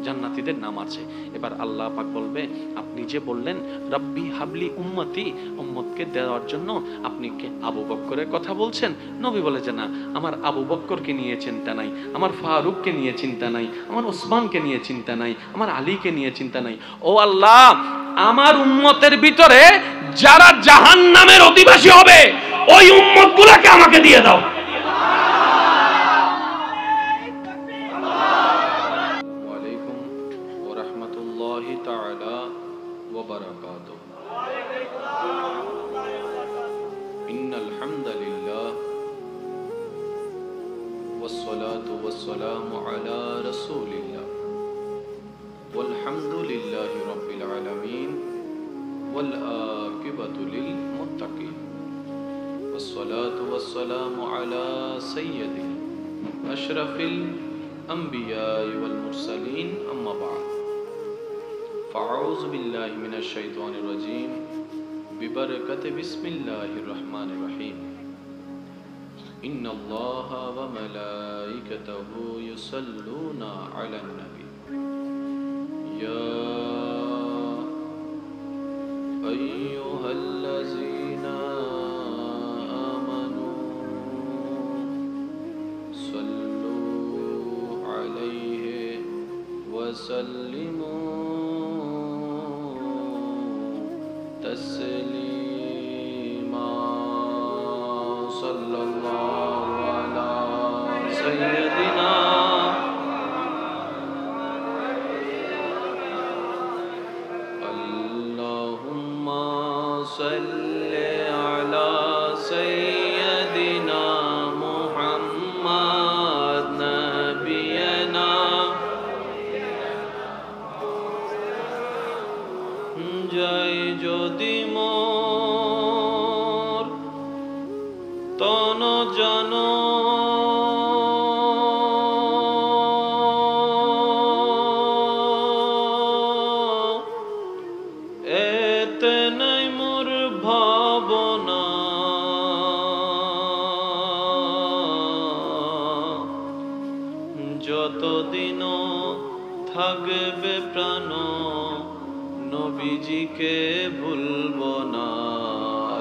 জান্নাতীদের নাম আছে। এবার আল্লাহ পাক বলবে, আপনি যে বললেন রব্বি হাবলি উম্মতি, উম্মতকে দেওয়ার জন্য আপনি কে আবু বকরের কথা বলছেন? নবী বলে যে না, আমার আবু বকরকে নিয়ে চিন্তা নাই, আমার ফারুককে নিয়ে চিন্তা নাই, আমার ওসমানকে নিয়ে চিন্তা নাই, আমার আলীকে নিয়ে চিন্তা নাই। ও আল্লাহ আমার উম্মতের ভিতরে যারা জাহান্নামের অধিবাসী হবে ওই উম্মতগুলোকে আমাকে দিয়ে দাও। ইন্নাল হামদালিল্লাহ ওয়াসসালাতু ওয়াসসালামু আলা রাসূলিল্লাহ ওয়াল হামদুলিল্লাহি রাব্বিল আলামিন ওয়াল আকিবাতু লিল মুত্তাকিন ওয়াসসালাতু ওয়াসসালামু আলা সাইয়্যিদিল আশরাফিল আম্বিয়া ওয়াল মুরসালিন আম্মা বা'দ ফাআউযু বিল্লাহি মিনাশ শাইতানির রাজীম বিবারাকাতি বিসমিল্লাহির রহমানির রহিম ইন্নাল্লাহা ওয়া মালাইকাতাহু ইউসাল্লুনা আলান নবী ইয়া আইয়ুহাল্লাযীনা আমানু সাল্লু আলাইহি ওয়া সাল্লিমু تسليما صلى الله على سيدنا اللهم صل على سيدنا محمد نبينا জয় যদি তন জন এতে নাই মোর ভাবনা, যতদিন থাকবে প্রাণ নবীজিকে ভুলব না।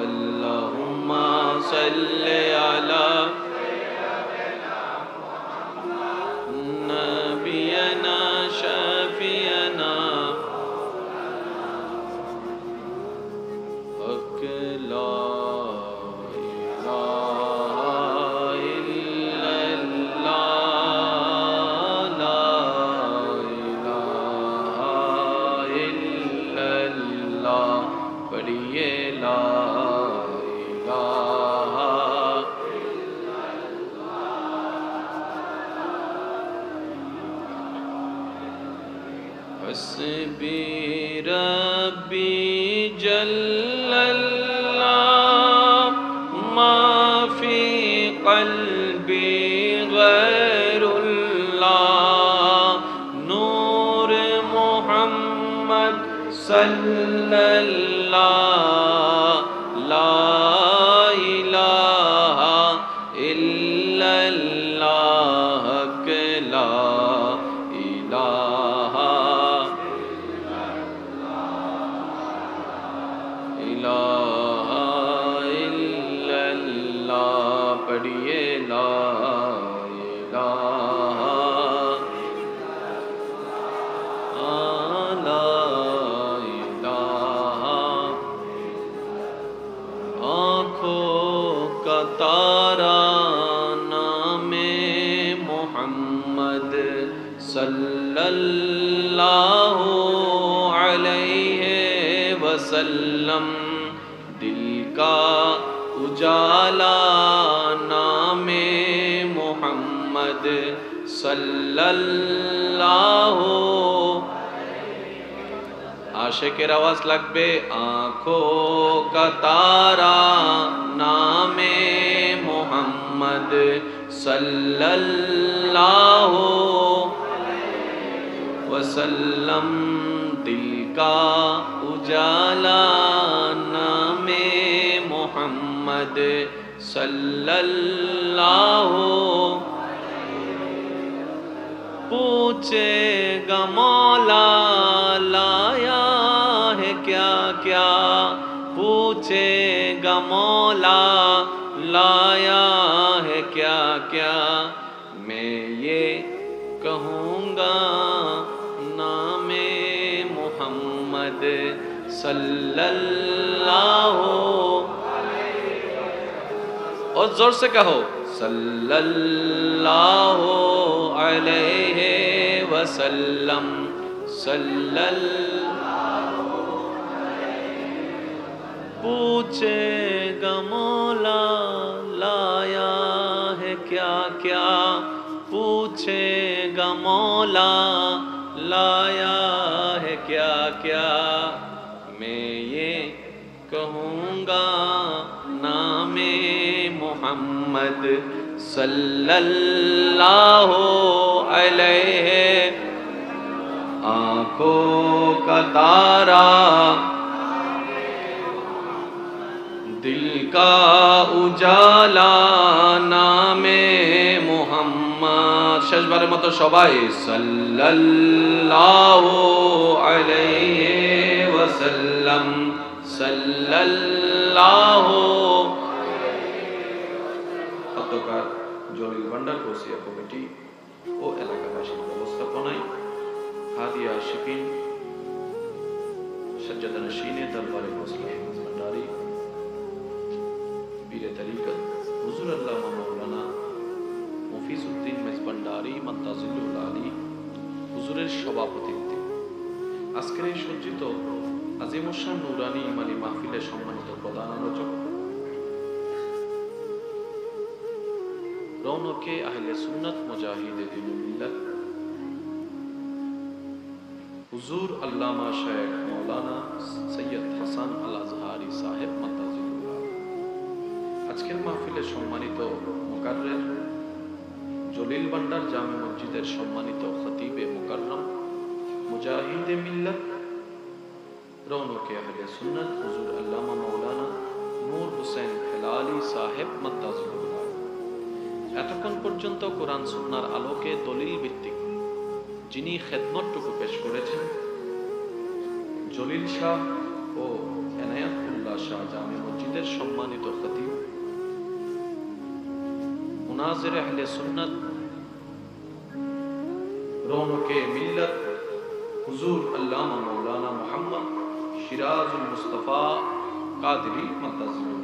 আল্লাহুম্মা সাল্লি আলা নবিয়ানা শাফিয়ানা আকলা حسبي ربي جل الله ما في قلبي غير الله نور محمد صلى الله لا إله إلا الله لا إله पढ़िए ला आँखों का तारा नामे मोहम्मद सल्लल्लाहु अलैहि वसल्लम, दिल का उजाला नामे मोहम्मद सल्लल्लाहु। आशिकेर आवाज लागबे आँखों का तारा नामे मोहम्मद सल्लल्लाहु वसल्लम, दिल का उजाला नामे मोहम्मद सल्लल्लाहु। पूछेगा मौला लाया है क्या क्या, पूछेगा मौला लाया है क्या क्या, मैं ये कहूँगा नामे मोहम्मद सल्लल्लाहु। और जोर से कहो सल्लल्लाहु अलैहि वसल्लम, सल्लल्लाहु पूछेगा मौला लाया है क्या क्या, पूछेगा मौला लाया है क्या क्या, मैं ये कहूँगा नामे मोहम्मद सल्लल्लाहु अलैहि। आँखों का तारा दिल का उजाला नामे मोहम्मद, শেষবারের মতো সবাই সাল্লাল্লাহু আলাইহি ওয়াসাল্লাম, সাল্লাল্লাহু। অতঃপর জলিল ভান্ডার কৌশিয়া কমিটি ও এলাকাবাসীর ব্যবস্থাপনায় হাদিয়া শিপিন সজ্জাদা নশীনে দরবারে মসলাহ ভান্ডারী পীরে তরিকত হুজুর আল্লামা মাওলানা মুফিজউদ্দিন মেজবান্ডারী মান্তাজিলুল আলী হুজুরের সভাপতিত্বে আজকের এই সজ্জিত আজিমুশান নুরানি ইমানি মাহফিলের সম্মানিত প্রধান আলোচক রৌনকে আহলে সুন্নাত মুজাহিদে দ্বীনুল মিল্লাত হুজুর আল্লামা শেখ মাওলানা সৈয়দ হাসান আল আজহারি সাহেব মান্তাজিলুল আলী, আজকের মাহফিলের সম্মানিত দলিল ভান্ডার জামে মসজিদের সম্মানিত খতিবে মুকাররম মুজাহিদে মিল্লাত রৌনকে আহলে সুন্নাত হুজুর আল্লামা মাওলানা নূর হোসেন হেলালি সাহেব মাদ্দাজুল্লাহ, এতক্ষণ পর্যন্ত কোরআন সুন্নাহর আলোকে দলিল ভিত্তিক যিনি খেদমতটুকু পেশ করেছেন, জলিল শাহ ও এনায়াতুল্লাহ শাহ জামে মসজিদের সম্মানিত খতিব মুনাজির আহলে সুন্নাত রৌনকে মিল্লাত হুজুর আল্লামা মাওলানা মুহাম্মদ সিরাজুল মুস্তাফা কাদরি মাদ্দাজুল্লাহ